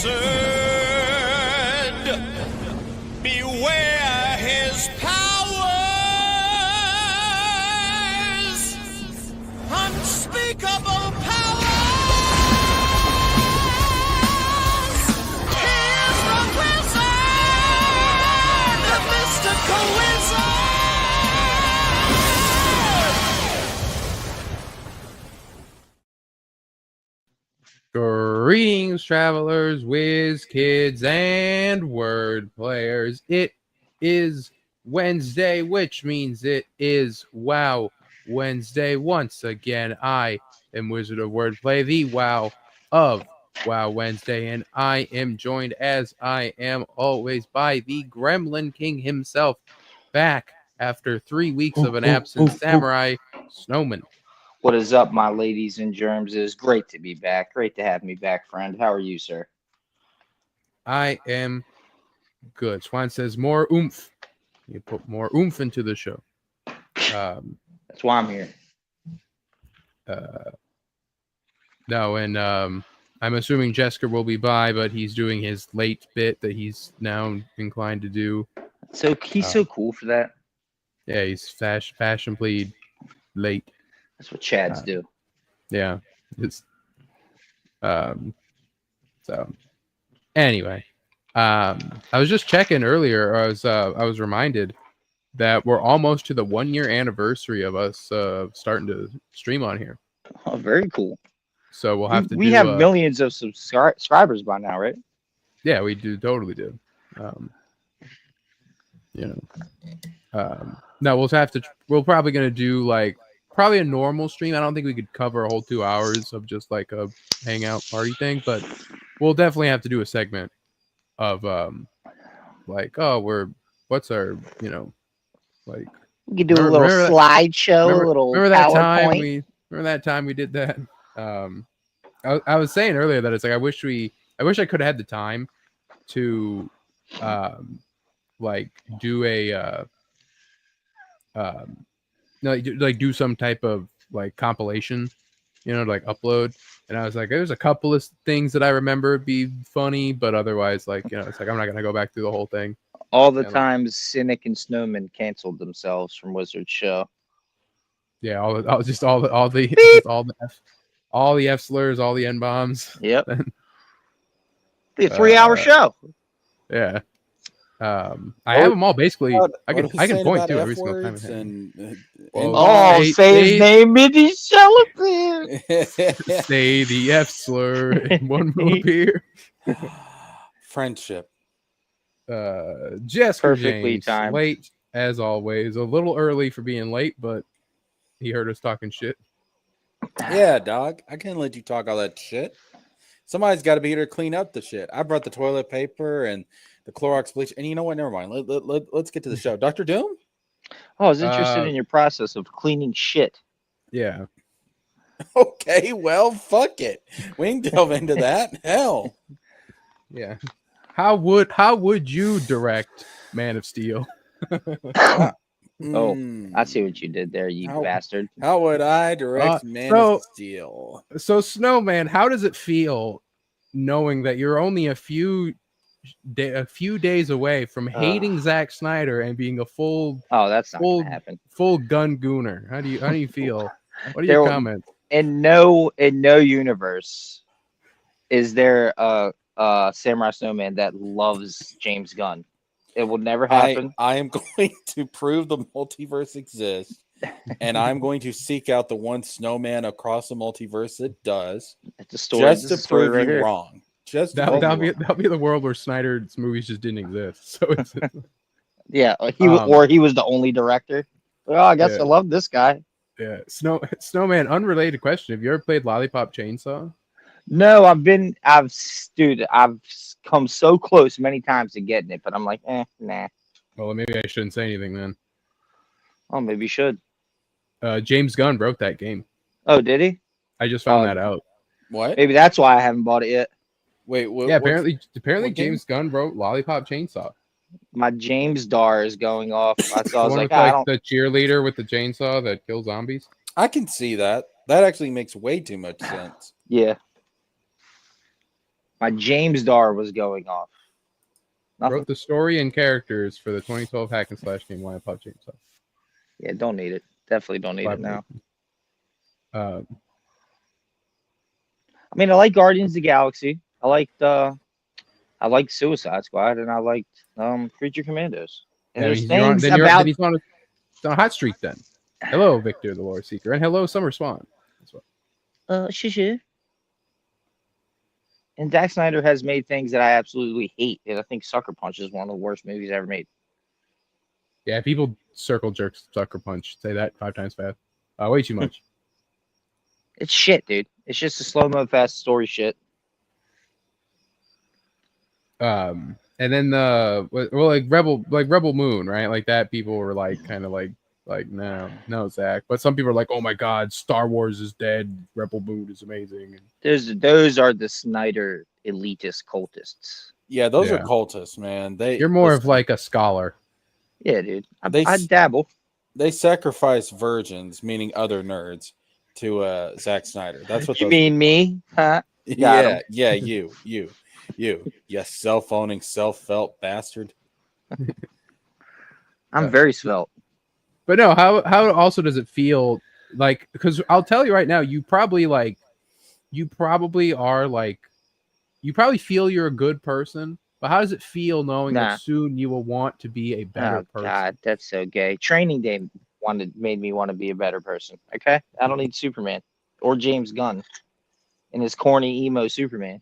wizard. Beware his powers. Unspeakable powers. He is the wizard. The mystical wizard. Greetings, travelers, Wiz Kids, and Wordplayers. It is Wednesday, which means it is Wow Wednesday. Once again, I am Wizard of Wordplay, the Wow of Wow Wednesday, and I am joined, as I am always, by the Gremlin King himself, back after 3 weeks of an absence, Samurai Snowman. What is up, my ladies and germs? It is great to be back. Great to have me back, friend. How are you, sir? I am good. Swan says more oomph. You put more oomph into the show. That's why I'm here. No, and I'm assuming Jesker will be by, but he's doing his late bit that he's now inclined to do. So he's so cool for that. Yeah, he's fashionably late. That's what Chads do. Yeah. It's so anyway. I was just checking earlier. I was reminded that we're almost to the 1 year anniversary of us starting to stream on here. Oh, very cool. So we'll have to. We have millions of subscribers by now, right? Yeah, we totally do. No, we're probably gonna do like probably a normal stream. I don't think we could cover a whole 2 hours of just like a hangout party thing, but we'll definitely have to do a segment of like, what's our, like We could do a little slideshow, a little remember that PowerPoint. Remember that time we did that? I was saying earlier that it's like I wish I could have had the time to like do a do some type of like compilation, like upload. And I was like, there's a couple of things that I remember would be funny, but otherwise, like, it's like I'm not gonna go back through the whole thing. All the times Cynic and Snowman canceled themselves from Wizard Show. Yeah, all the F slurs, all the N bombs. Yep. The 3 hour show. Yeah. I have them all basically. I can point to every single time. Say his name in his celibate. Say the F slur and one more beer. Friendship. Jess Perfectly James, timed. late as always. A little early for being late, but he heard us talking shit. Yeah, dog. I can't let you talk all that shit. Somebody's got to be here to clean up the shit. I brought the toilet paper and the Clorox bleach. And you know what? Never mind. Let's get to the show. Dr. Doom? Oh, I was interested in your process of cleaning shit. Yeah. Okay, well, fuck it. We can delve into that. Hell. Yeah. How would you direct Man of Steel? Oh, I see what you did there, you bastard. How would I direct Man of Steel? So, Snowman, how does it feel knowing that you're only a few days away from hating Zack Snyder and being a full that's not gonna happen. Full gun gooner? How do you feel? What are your comments? In no universe is there a Samurai Snowman that loves James Gunn. It will never happen. I am going to prove the multiverse exists, and I'm going to seek out the one snowman across the multiverse that does, just to prove you wrong. That'll be the world where Snyder's movies just didn't exist. So it's yeah, he was the only director. Well, I guess I love this guy. Yeah, Snowman. Unrelated question: have you ever played Lollipop Chainsaw? No, I've come so close many times to getting it, but I'm like, nah. Well, maybe I shouldn't say anything then. Oh, maybe you should. James Gunn wrote that game. Oh, did he? I just found that out. What? Maybe that's why I haven't bought it yet. Wait, what? Yeah, apparently James Gunn wrote Lollipop Chainsaw. My James Dar is going off. I was like, the cheerleader with the chainsaw that kills zombies. I can see that. That actually makes way too much sense. Yeah. My James Dar was going off. Nothing. Wrote the story and characters for the 2012 hack and slash game. Why PUBG himself. Yeah, don't need it. Definitely don't need it now. Um, I mean, I like Guardians of the Galaxy. I liked Suicide Squad, and I liked Creature Commandos. And I there's mean, you're on, things then, you're, about then he's on a hot streak then. Hello, Victor the Lore Seeker, and hello, Summer Swan. That's what. shit. And Zack Snyder has made things that I absolutely hate, and I think Sucker Punch is one of the worst movies ever made. Yeah, people circle jerk Sucker Punch. Say that 5 times fast. Way too much. It's shit, dude. It's just a slow-mo fast story shit. And then like Rebel Moon, right? Like that, people were like kind of like no, Zach. But some people are like, oh my God, Star Wars is dead. Rebel Moon is amazing. Those are the Snyder elitist cultists. Yeah, those Yeah. are cultists, man. You're more of like a scholar. Yeah, dude. I dabble. They sacrifice virgins, meaning other nerds, to Zack Snyder. That's what You those mean me? Huh? Yeah, you, self-owning, self-felt bastard. I'm very svelte. But no, how also does it feel like? Because I'll tell you right now, you probably feel you're a good person. But how does it feel knowing that soon you will want to be a better person? God, that's so gay. Training Day made me want to be a better person. Okay, I don't need Superman or James Gunn and his corny emo Superman.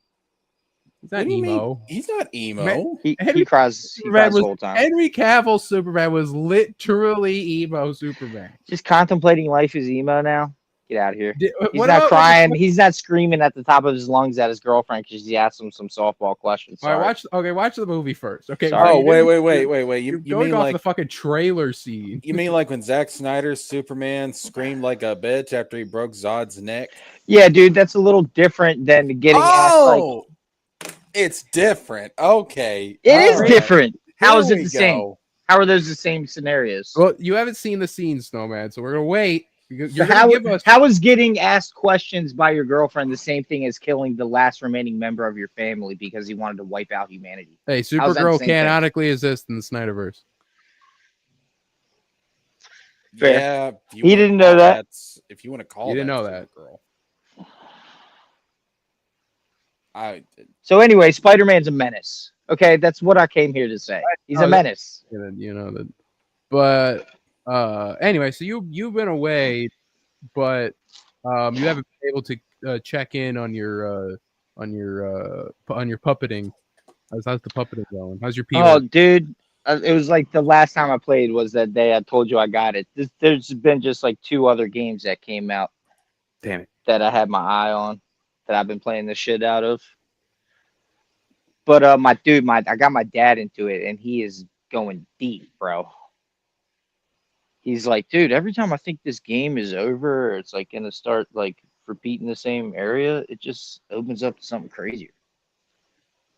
He's not emo. He's not emo. Man, He cries the whole time. Henry Cavill's Superman was literally emo Superman. Just contemplating life is emo now. Get out of here. He's What not about- crying. He's not screaming at the top of his lungs at his girlfriend because he asked him some softball questions. All right, watch the movie first. Okay. Sorry. Oh, wait. You're You going mean off like the fucking trailer scene. you mean like when Zack Snyder's Superman screamed like a bitch after he broke Zod's neck? Yeah, dude, that's a little different than getting asked like. It's different. Okay. It is All right. different. How Here is it we the same? go. How are those the same scenarios? Well, you haven't seen the scene, Snowman, so we're gonna wait. You're So gonna give us. how is getting asked questions by your girlfriend the same thing as killing the last remaining member of your family because he wanted to wipe out humanity? Hey, How's that the Supergirl same thing? canonically exists in the Snyderverse. Fair. Yeah. if you He wanna didn't know call that. If you want to call You didn't that know that. Supergirl. So anyway, Spider-Man's a menace. Okay, that's what I came here to say. He's a menace. You know that. But anyway, so you've been away, but you haven't been able to check in on your puppeting. How's the puppeting going? How's your PR? Oh, dude, it was like the last time I played was that day I told you I got it. There's been just like 2 other games that came out. Damn it. That I had my eye on, that I've been playing the shit out of. But I got my dad into it, and he is going deep, bro. He's like, dude, every time I think this game is over, or it's like gonna start like repeating the same area, it just opens up to something crazier.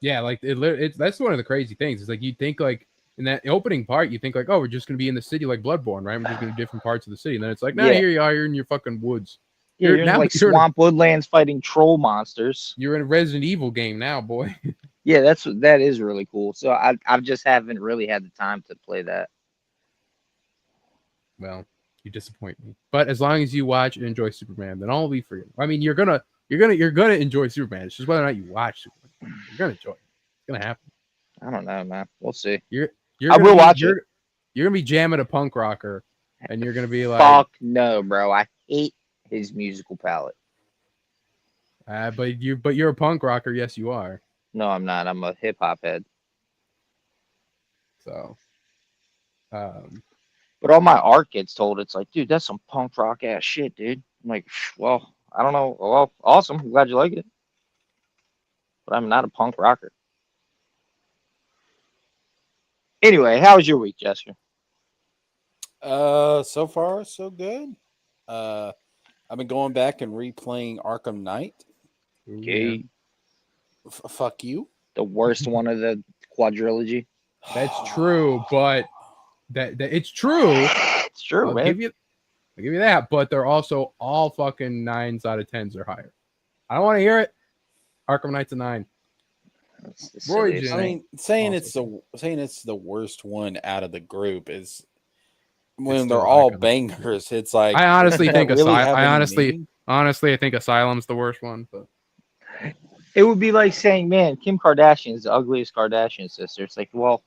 Yeah, like that's one of the crazy things. It's like you think like in that opening part, you think like, oh, we're just gonna be in the city like Bloodborne, right? We're just gonna do different parts of the city, and then it's like, no, Yeah. here you are, you're in your fucking woods. Yeah, you're in now- like you're in- swamp woodlands fighting troll monsters. You're in a Resident Evil game now, boy. Yeah, that is really cool. So I just haven't really had the time to play that. Well, you disappoint me. But as long as you watch and enjoy Superman, then all will be forgiven. I mean, you're gonna enjoy Superman. It's just whether or not you watch Superman. You're gonna enjoy it. It's gonna happen. I don't know, man. We'll see. I will watch it. You're gonna be jamming a punk rocker, and you're gonna be like, Fuck no, bro. I hate his musical palette. but you're a punk rocker. Yes, you are. No, I'm not. I'm a hip hop head. So, But all my art gets told, it's like, dude, that's some punk rock ass shit, dude. I'm like, well, I don't know. Well, awesome. I'm glad you like it. But I'm not a punk rocker. Anyway, how was your week, Jester? So far so good. I've been going back and replaying Arkham Knight. Okay. Fuck you. The worst one of the quadrilogy. that's true, but that it's true. It's true, I'll man. give you that, but they're also all fucking 9s out of 10s or higher. I don't want to hear it. Arkham Knight's a 9. That's the Roy silliest Jane. I thing. mean, saying Also it's the worst one out of the group is when still they're all iconic. bangers. It's like I honestly does that think really Asylum. have I any honestly meaning? I think Asylum's the worst one. But It would be like saying, "Man, Kim Kardashian is the ugliest Kardashian sister." It's like, well,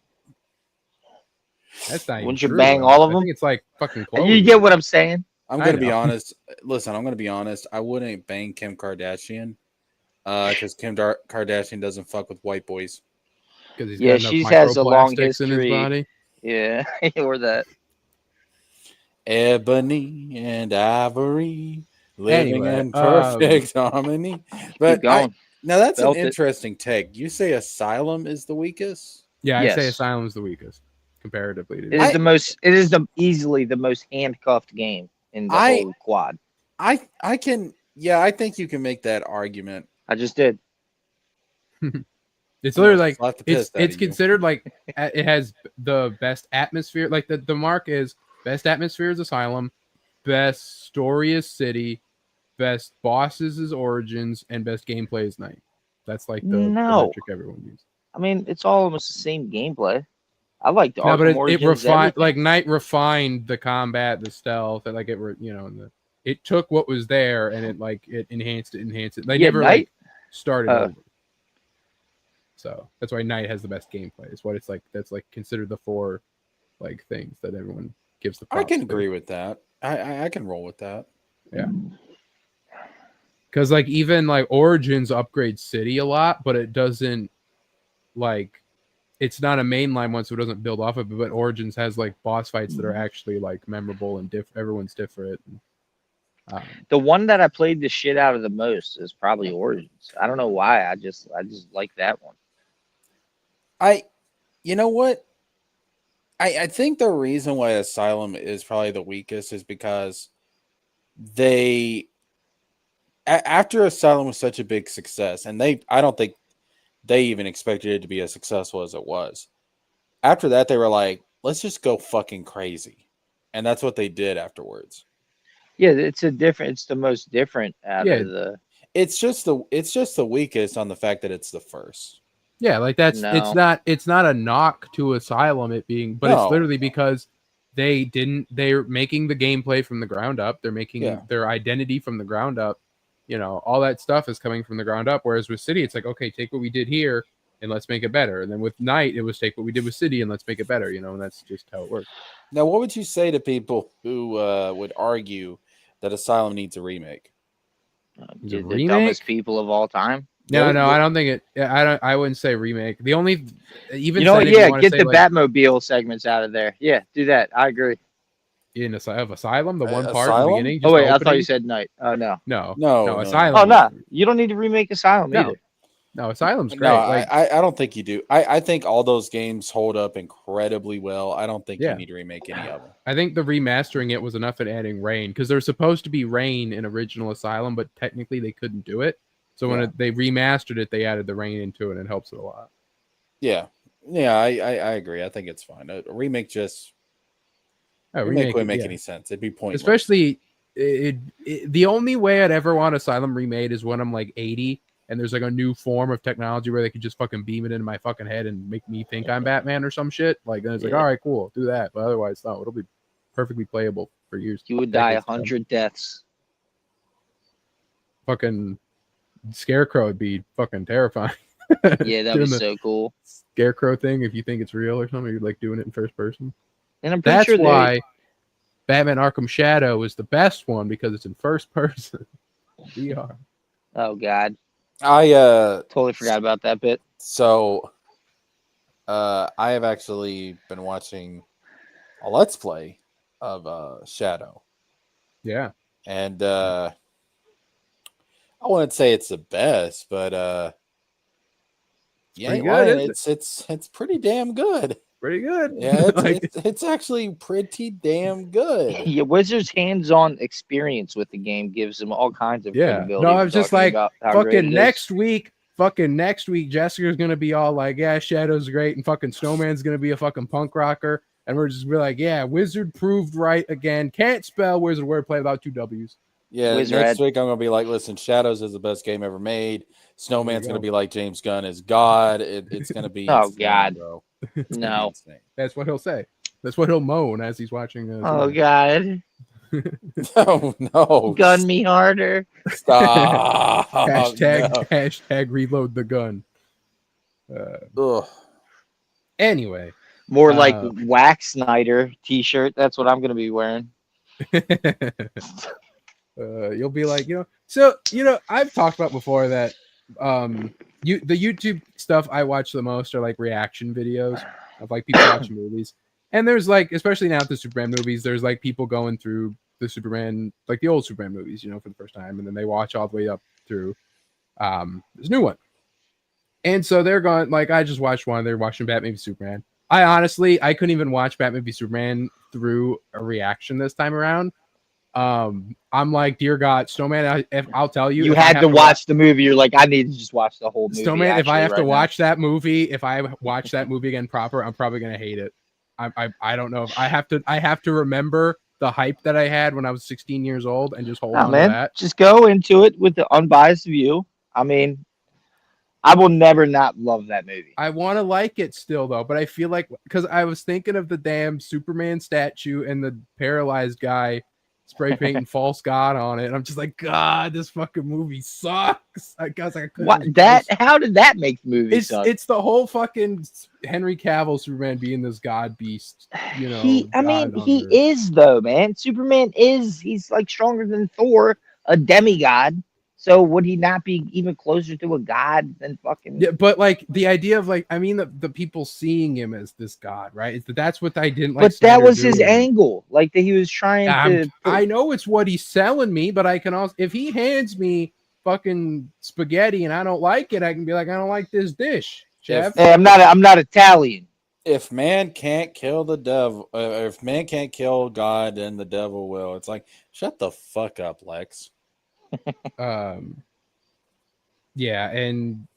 that's not even wouldn't you true. bang all of I them? think it's like fucking And Chloe. you get what I'm saying? I'm I gonna be know. honest. Listen, I'm gonna be honest. I wouldn't bang Kim Kardashian because Kardashian doesn't fuck with white boys. Because he's Yeah, got enough she has a long microplastics in his history. body. Yeah, or that. Ebony and ivory living Anyway, in perfect harmony. But Keep going. now that's Belt an it. interesting take. You say Asylum is the weakest? Yeah, I say Yes. Asylum's the weakest comparatively to It is the most. It is the easily the most handcuffed game in the whole quad. I can I think you can make that argument. I just did. It's literally Almost like slapped the piss out it's of you. considered like it has the best atmosphere. Like the mark is best atmosphere is Asylum, best story is City, best bosses is Origins, and best gameplay is Night. That's like the No. metric everyone uses. I mean, it's all almost the same gameplay. I like the No, but Arkham it Origins. refined everything. like Night refined the combat, the stealth, and like it took what was there and it enhanced it. They Yeah, never Night- like started uh, over. So that's why Night has the best gameplay. It's what it's like. That's like considered the four like things that everyone gives the. I props can to. agree with that. I can roll with that. Yeah. Because like even like Origins upgrades City a lot, but it doesn't like it's not a mainline one, so it doesn't build off of it. But Origins has like boss fights that are actually like memorable and everyone's different. The one that I played the shit out of the most is probably Origins. I don't know why. I just like that one. You know what? I think the reason why Asylum is probably the weakest is because after Asylum was such a big success, and I don't think they even expected it to be as successful as it was. After that, they were like, let's just go fucking crazy. And that's what they did afterwards. Yeah, it's the most different out of the. It's just the weakest on the fact that it's the first. Yeah, like it's not a knock to Asylum it being, but it's literally because they're making the gameplay from the ground up. They're making their identity from the ground up. You know, all that stuff is coming from the ground up. Whereas with City, it's like, okay, take what we did here and let's make it better. And then with Night, it was take what we did with City and let's make it better. You know, and that's just how it works. Now, what would you say to people who would argue that Asylum needs a remake? The dumbest people of all time. No, I don't think it. I wouldn't say remake. The only even get the Batmobile segments out of there. Yeah, do that. I agree. In Asylum, the one part Asylum? in the beginning. Oh wait, I thought you said Night. Oh no. No, Asylum. Oh no, you don't need to remake Asylum either. No, Asylum's great. No, like, I don't think you do. I think all those games hold up incredibly well. I don't think you need to remake any of them. I think the remastering it was enough at adding rain because there's supposed to be rain in original Asylum, but technically they couldn't do it. So when they remastered it, they added the rain into it and it helps it a lot. Yeah. I agree. I think it's fine. A remake just remake wouldn't make any sense. It'd be pointless. Especially the only way I'd ever want Asylum remade is when I'm like 80 and there's like a new form of technology where they could just fucking beam it into my fucking head and make me think I'm Batman or some shit. Like then it's like, all right, cool, do that. But otherwise, no, it'll be perfectly playable for years. You would die 100 deaths. Fucking Scarecrow would be fucking terrifying. Yeah, that'd be so cool. Scarecrow thing, if you think it's real or something, you're like doing it in first person. And I'm pretty sure why Batman Arkham Shadow is the best one because it's in first person. VR. Oh god. I totally forgot about that bit. So I have actually been watching a Let's Play of Shadow. Yeah. And I wouldn't say it's the best, but it's pretty damn good. Pretty good. Yeah, it's actually pretty damn good. Yeah, Wizards' hands-on experience with the game gives them all kinds of credibility. No, I was just like, fucking next week, Jessica's gonna be all like, yeah, Shadow's great, and fucking Snowman's gonna be a fucking punk rocker, and we're just be like, yeah, Wizard proved right again. Can't spell Wizard wordplay without two W's. Yeah, Wiz next Red. week I'm gonna be like, listen, Shadows is the best game ever made. Snowman's go. gonna be like James Gunn is God. It's gonna be Oh, insane, God. bro. It's gonna be No. insane. That's what he'll say. That's what he'll moan as he's watching. Oh Superman. God. No, Gun me harder. stop. Hashtag reload the gun. Ugh. Anyway, More like Wax Snyder t-shirt. That's what I'm gonna be wearing. you'll be like, so I've talked about before that the YouTube stuff I watch the most are like reaction videos of like people watching movies. And there's like, especially now with the Superman movies, there's like people going through the Superman, like the old Superman movies, for the first time, and then they watch all the way up through this new one. And so they're going, like, I just watched one, they're watching Batman v Superman. I couldn't even watch Batman v Superman through a reaction this time around. I'm like, dear God, Snowman, I'll tell you. You had to watch the movie. You're like, I need to just watch the whole movie. Snowman, if I have to now. watch that movie, if I watch that movie again proper, I'm probably gonna hate it. I don't know if I have to remember the hype that I had when I was 16 years old and just hold on to that. Just go into it with the unbiased view. I mean, I will never not love that movie. I want to like it still though, but I feel like because I was thinking of the damn Superman statue and the paralyzed guy spray painting false god on it, and I'm just like, God, this fucking movie sucks. I guess I couldn't. How did that make the movie suck? It's the whole fucking Henry Cavill Superman being this god beast. He is though, man. Superman he's like stronger than Thor, a demigod. So would he not be even closer to a god than fucking? Yeah, but like the idea of like, I mean, the people seeing him as this god, right? That's what I didn't like. But that was doing. his angle, like that he was trying to. I know it's what he's selling me, but I can also, if he hands me fucking spaghetti and I don't like it, I can be like, I don't like this dish, chef. Hey, I'm not Italian. If man can't kill the devil, if man can't kill God, then the devil will. It's like, shut the fuck up, Lex. Yeah, and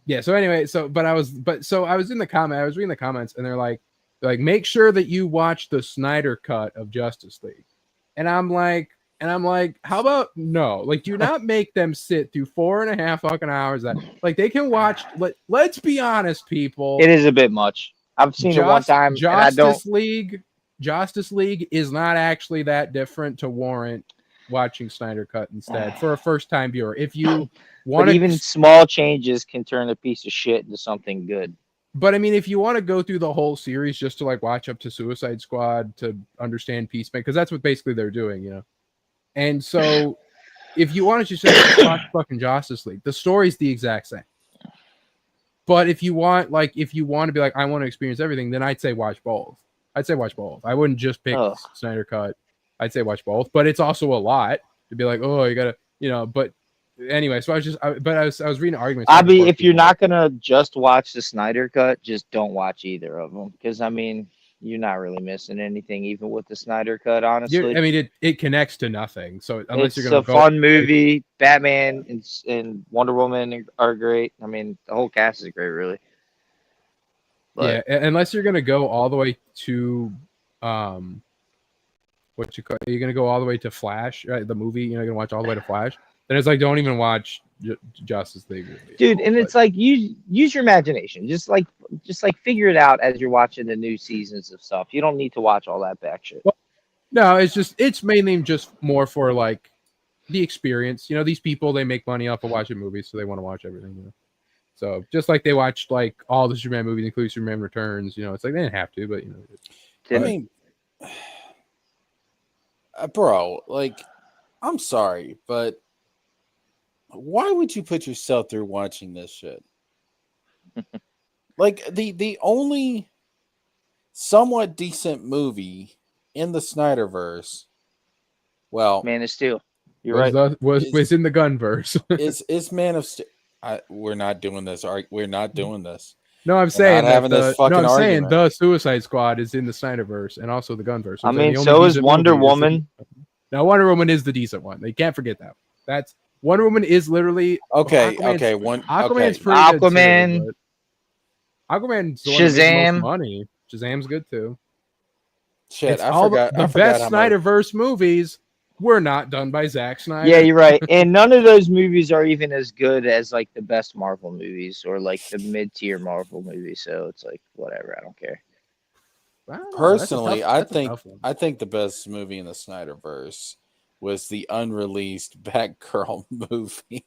yeah, so anyway, I was in the comment, I was reading the comments, and they're like make sure that you watch the Snyder cut of Justice League. And I'm like, how about no? Like, do not make them sit through 4.5 fucking hours that like they can watch. Let's be honest, people. It is a bit much. I've seen it one time. Justice League is not actually that different to warrant watching Snyder Cut instead for a first-time viewer. If you want, even small changes can turn a piece of shit into something good. But I mean, if you want to go through the whole series just to like watch up to Suicide Squad to understand Peacemaker, because that's what basically they're doing, And so, if you want to just watch fucking Justice League, the story's the exact same. But if you want to be like, I want to experience everything, then I'd say watch both. I wouldn't just pick Snyder Cut. I'd say watch both, but it's also a lot to be like, oh, you gotta, but anyway, so I was reading arguments. If you're not gonna just watch the Snyder Cut, just don't watch either of them, because I mean, you're not really missing anything, even with the Snyder Cut. Honestly, I mean, it connects to nothing. So unless it's a fun movie, Batman and Wonder Woman are great. I mean, the whole cast is great, really. But, yeah, unless you're gonna go all the way to you're gonna go all the way to Flash, right? The movie, you're gonna watch all the way to Flash. Then it's like, don't even watch Justice League movie. Dude. And it's like, use your imagination. Just like figure it out as you're watching the new seasons of stuff. You don't need to watch all that back shit. Well, no, it's mainly just more for like the experience. These people, they make money off of watching movies, so they want to watch everything. So just like they watched like all the Superman movies, including Superman Returns. It's like they didn't have to, but I mean. Bro, like, I'm sorry, but why would you put yourself through watching this shit? Like, the only somewhat decent movie in the Snyderverse, well, Man of Steel. You're right. Was in the Gunverse. is Man of Steel. We're not doing this. We're not doing this. No, I'm saying argument. The Suicide Squad is in the Snyderverse and also the Gunverse. I mean, so is Wonder Woman. Now, Wonder Woman is the decent one. They can't forget that. That's Wonder Woman is literally okay. Aquaman's pretty Aquaman. Good too, Aquaman's Shazam. Money. Shazam's good too. Shit, I forgot. The best Snyderverse movies were not done by Zack Snyder. Yeah, you're right. And none of those movies are even as good as like the best Marvel movies or like the mid-tier Marvel movies. So it's like whatever. I don't care. I don't know, Personally, that's a tough one. I think the best movie in the Snyderverse was the unreleased Batgirl movie.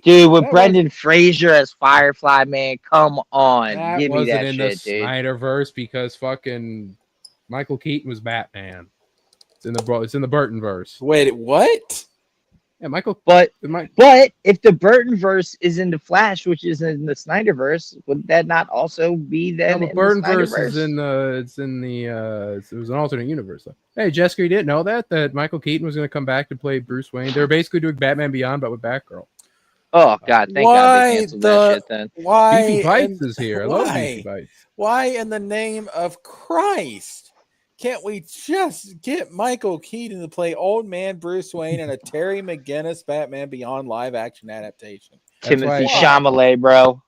Dude, with That Brendan Fraser as Firefly, man, come on, That give me wasn't that in shit, the dude. Snyderverse because fucking Michael Keaton was Batman. It's in the Burton verse. Wait, what? Yeah, Michael. But if the Burtonverse is in the Flash, which is in the Snyderverse, would that not also be then No, in but the Burtonverse Snyderverse? it was an alternate universe though. Hey, Jessica, you didn't know that Michael Keaton was going to come back to play Bruce Wayne. They were basically doing Batman Beyond, but with Batgirl. Oh God, thank God they canceled that shit then. Why? Beefy Bites is here. I love Beefy Why? Bites. Why in the name of Christ can't we just get Michael Keaton to play old man Bruce Wayne in a Terry McGinnis Batman Beyond live action adaptation? Timothy Chalamet, bro.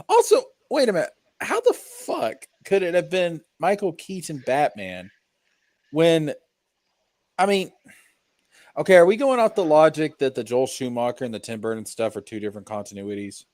Also, wait a minute. How the fuck could it have been Michael Keaton Batman when, I mean, okay, are we going off the logic that the Joel Schumacher and the Tim Burton stuff are two different continuities?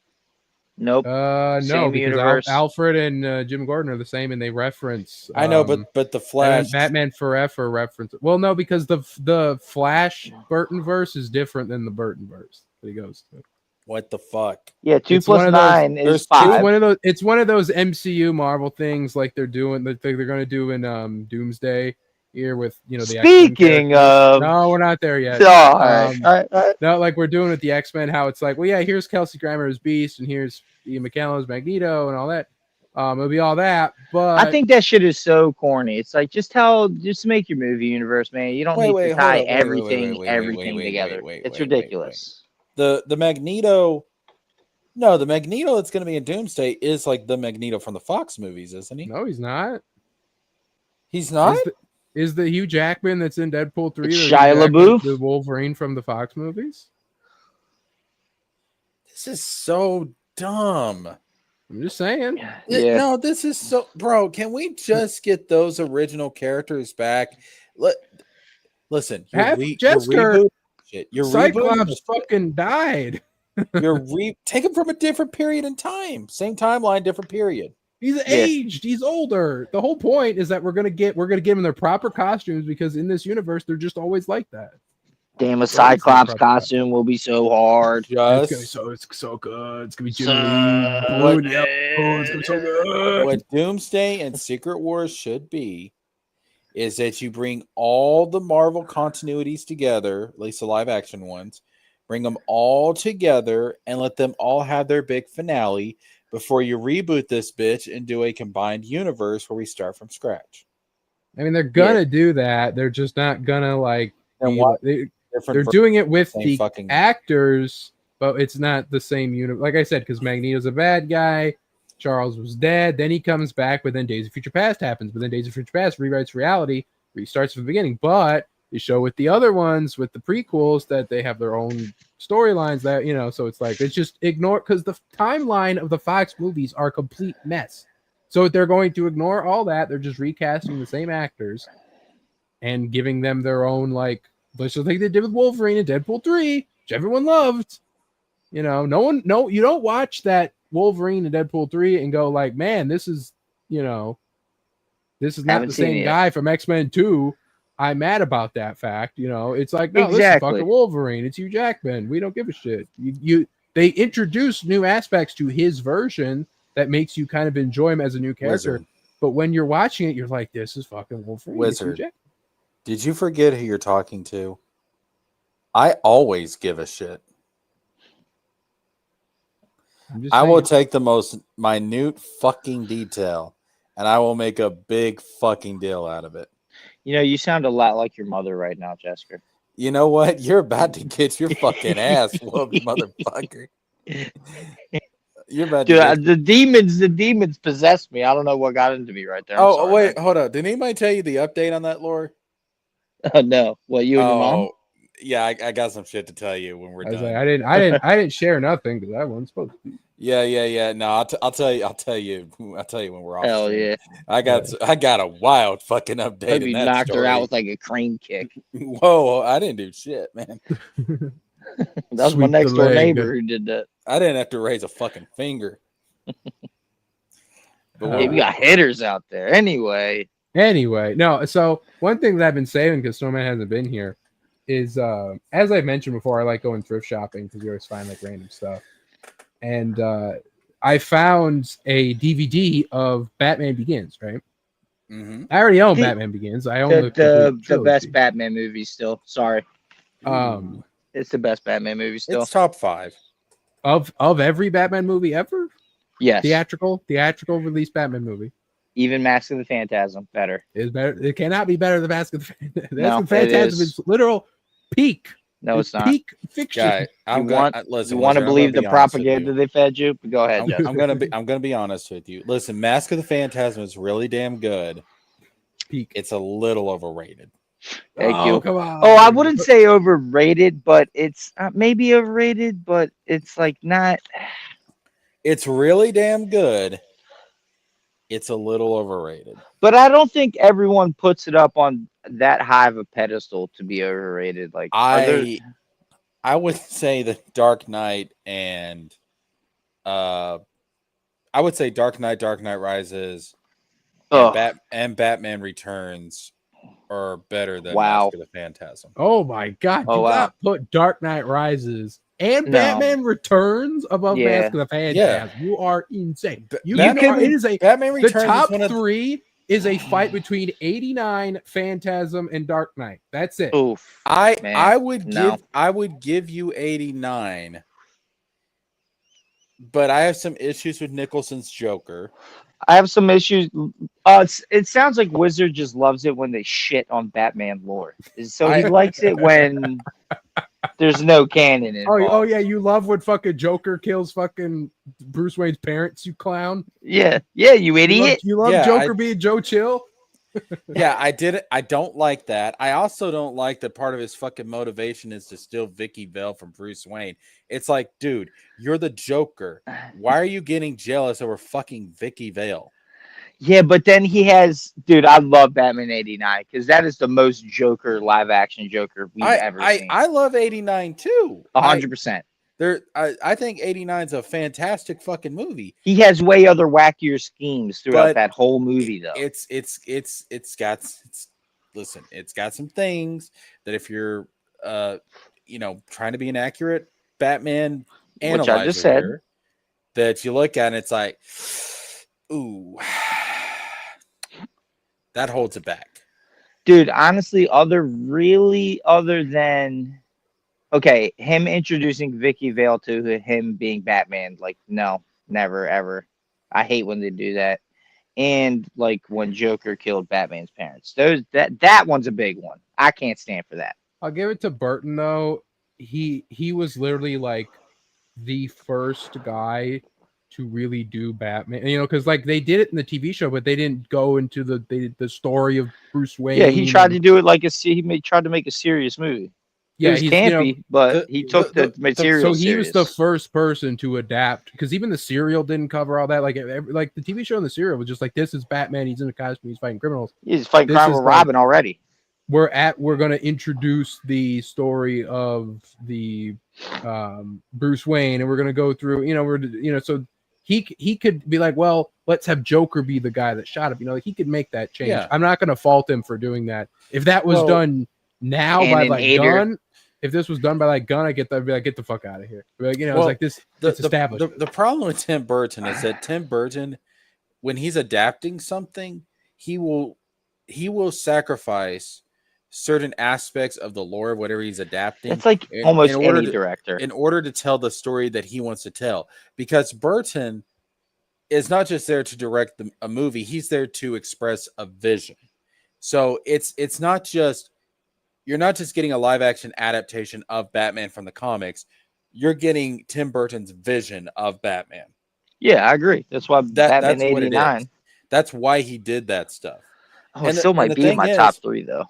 Nope. No, Same because universe. Alfred and Jim Gordon are the same, and they reference. I know, but the Flash, Batman Forever reference. Well, no, because the Flash Burton verse is different than the Burton verse that he goes to. What the fuck? Yeah, 2 It's one plus of those- 9 is there's 5. It's one of those MCU Marvel things like they're doing that they're going to do in Doomsday here with the X-Men Speaking characters. of, No, we're not there yet. all right. No, like we're doing with the X-Men, how it's like, well, yeah, here's Kelsey Grammer as Beast, and here's Ian McKellen as Magneto, and all that. It'll be all that, but I think that shit is so corny. It's like just make your movie universe, man. You don't need to tie everything together. It's ridiculous. The Magneto, no, the Magneto that's going to be in Doomsday is like the Magneto from the Fox movies, isn't he? no, he's not. He's not. Is the Hugh Jackman that's in Deadpool 3 It's the Shia Hugh Jackman, LaBeouf? the Wolverine from the Fox movies? This is so dumb. I'm just saying. Yeah. No, this is so, bro. Can we just get those original characters back? Listen, Jester, you're Cyclops fucking died. take him from a different period in time. Same timeline, different period. He's aged. He's older. The whole point is that we're gonna give them their proper costumes because in this universe they're just always like that. Damn, a Cyclops costume will be so hard. It's so good. It's gonna be Jim Lee. It's gonna be so good. What Doomsday and Secret Wars should be is that you bring all the Marvel continuities together, at least the live action ones, bring them all together and let them all have their big finale before you reboot this bitch and do a combined universe where we start from scratch. I mean, they're gonna do that. They're just not gonna they're Different doing it with same the fucking- actors, but it's not the same universe. Like I said, because Magneto's a bad guy. Charles was dead. Then he comes back, but then Days of Future Past happens. But then Days of Future Past rewrites reality, restarts from the beginning. But they show with the other ones, with the prequels, that they have their own storylines that, so it's like, it's just ignore, because the timeline of the Fox movies are a complete mess. So they're going to ignore all that. They're just recasting the same actors and giving them their own, just like they did with Wolverine and Deadpool 3, which everyone loved. You don't watch that Wolverine and Deadpool 3 and go like, man, this is not the same guy from X-Men 2. I'm mad about that fact. It's like, no, This is fucking Wolverine. It's Hugh Jackman. We don't give a shit. They introduce new aspects to his version that makes you kind of enjoy him as a new character. Wizard. But when you're watching it, you're like, this is fucking Wolverine. Wizard. Did you forget who you're talking to? I always give a shit. I will take the most minute fucking detail and I will make a big fucking deal out of it. You sound a lot like your mother right now, Jessica. You know what? You're about to get your fucking ass whooped, motherfucker. You're about to the demons possessed me. I don't know what got into me right there. Oh, wait, hold on. Did anybody tell you the update on that, Lore? No. What, you and your mom? Yeah, I got some shit to tell you when we're I was done. like, I didn't share nothing because I wasn't supposed to. Yeah. No, I'll tell you when we're off. Hell stream. yeah! I got a wild fucking update Hope in you that knocked story. her out with like a crane kick. Whoa, I didn't do shit, man. That was my Sweep the next door leg. neighbor who did that. I didn't have to raise a fucking finger. But Yeah, we got hitters out there. Anyway, No. So one thing that I've been saving because Snowman hasn't been here is, as I mentioned before, I like going thrift shopping because you always find like random stuff. And I found a DVD of Batman Begins. Right. Mm-hmm. I already own The- Batman Begins. I own the complete the best trilogy. Batman movie still. Sorry, it's the best Batman movie still. It's top 5. of every Batman movie ever. Yes, Theatrical release Batman movie even Mask of the Phantasm better. is better. It cannot be better than Mask of the Phantasm. No, The Phantasm it is literal peak. No, it's not. Peak fiction. Guy, You want to believe the propaganda they fed you? But go ahead, Justin. I'm gonna be honest with you. Listen, Mask of the Phantasm is really damn good. Peak. It's a little overrated. Thank Oh, you. come on. Oh, I wouldn't say overrated, but it's maybe overrated, but it's like not. It's really damn good. It's a little overrated. But I don't think everyone puts it up on that high of a pedestal to be overrated. Like I would say that Dark Knight and I would say Dark Knight Rises, and Batman Returns are better than Mask of the Phantasm. Oh my God! Oh, Do wow. not put Dark Knight Rises and No. Batman Returns above Yeah. Mask of the Phantasm. You are insane. Batman It is a Batman the Returns top is one of 3 is a fight between 89, Phantasm, and Dark Knight. That's it. Oof. I Man, would give you 89, but I have some issues with Nicholson's Joker. I have some issues. It sounds like Wizard just loves it when they shit on Batman lore. So he likes it when there's no canon involved. Oh yeah, you love when fucking Joker kills fucking Bruce Wayne's parents, you clown. Yeah, you idiot. You love Yeah, Joker being Joe Chill. Yeah, I did it. I don't like that. I also don't like that part of his fucking motivation is to steal Vicky Vale from Bruce Wayne. It's like, dude, you're the Joker. Why are you getting jealous over fucking Vicky Vale? Yeah, but then he has, dude. I love Batman '89 because that is the most Joker live action Joker we've ever seen. I love 89 too. 100%. I think 89 is a fantastic fucking movie. He has way other wackier schemes throughout that whole movie, though. It's got some things that if you're trying to be an accurate Batman analyzer, I just said, here, that you look at and it's like, ooh, that holds it back. Dude, honestly, other than okay, him introducing Vicky Vale to him being Batman, like, no, never ever. I hate when they do that. And like when Joker killed Batman's parents. That one's a big one. I can't stand for that. I'll give it to Burton though. He was literally like the first guy to really do Batman, because like they did it in the TV show, but they didn't go into the story of Bruce Wayne. Yeah, he tried to do it like tried to make a serious movie. Yeah, it was campy, but he took the material. So he was the first person to adapt, because even the serial didn't cover all that. Like the TV show and the serial was just like, this is Batman. He's in a costume. He's fighting criminals. He's fighting crime with Robin already. We're going to introduce the story of the Bruce Wayne, and we're going to go through. So he could be like, well, let's have Joker be the guy that shot him. He could make that change. Yeah. I'm not going to fault him for doing that. If that was done now by like Gunn. If this was done by like Gunn, I'd be like, get the fuck out of here. Like, it's like this. It's established. The problem with Tim Burton is that Tim Burton, when he's adapting something, he will sacrifice certain aspects of the lore of whatever he's adapting. It's like almost any director in order to tell the story that he wants to tell. Because Burton is not just there to direct a movie; he's there to express a vision. So it's not just. You're not just getting a live action adaptation of Batman from the comics. You're getting Tim Burton's vision of Batman. Yeah, I agree. That's why Batman that's what it '89. is. That's why he did that stuff. Oh, it still might be in my top 3 though.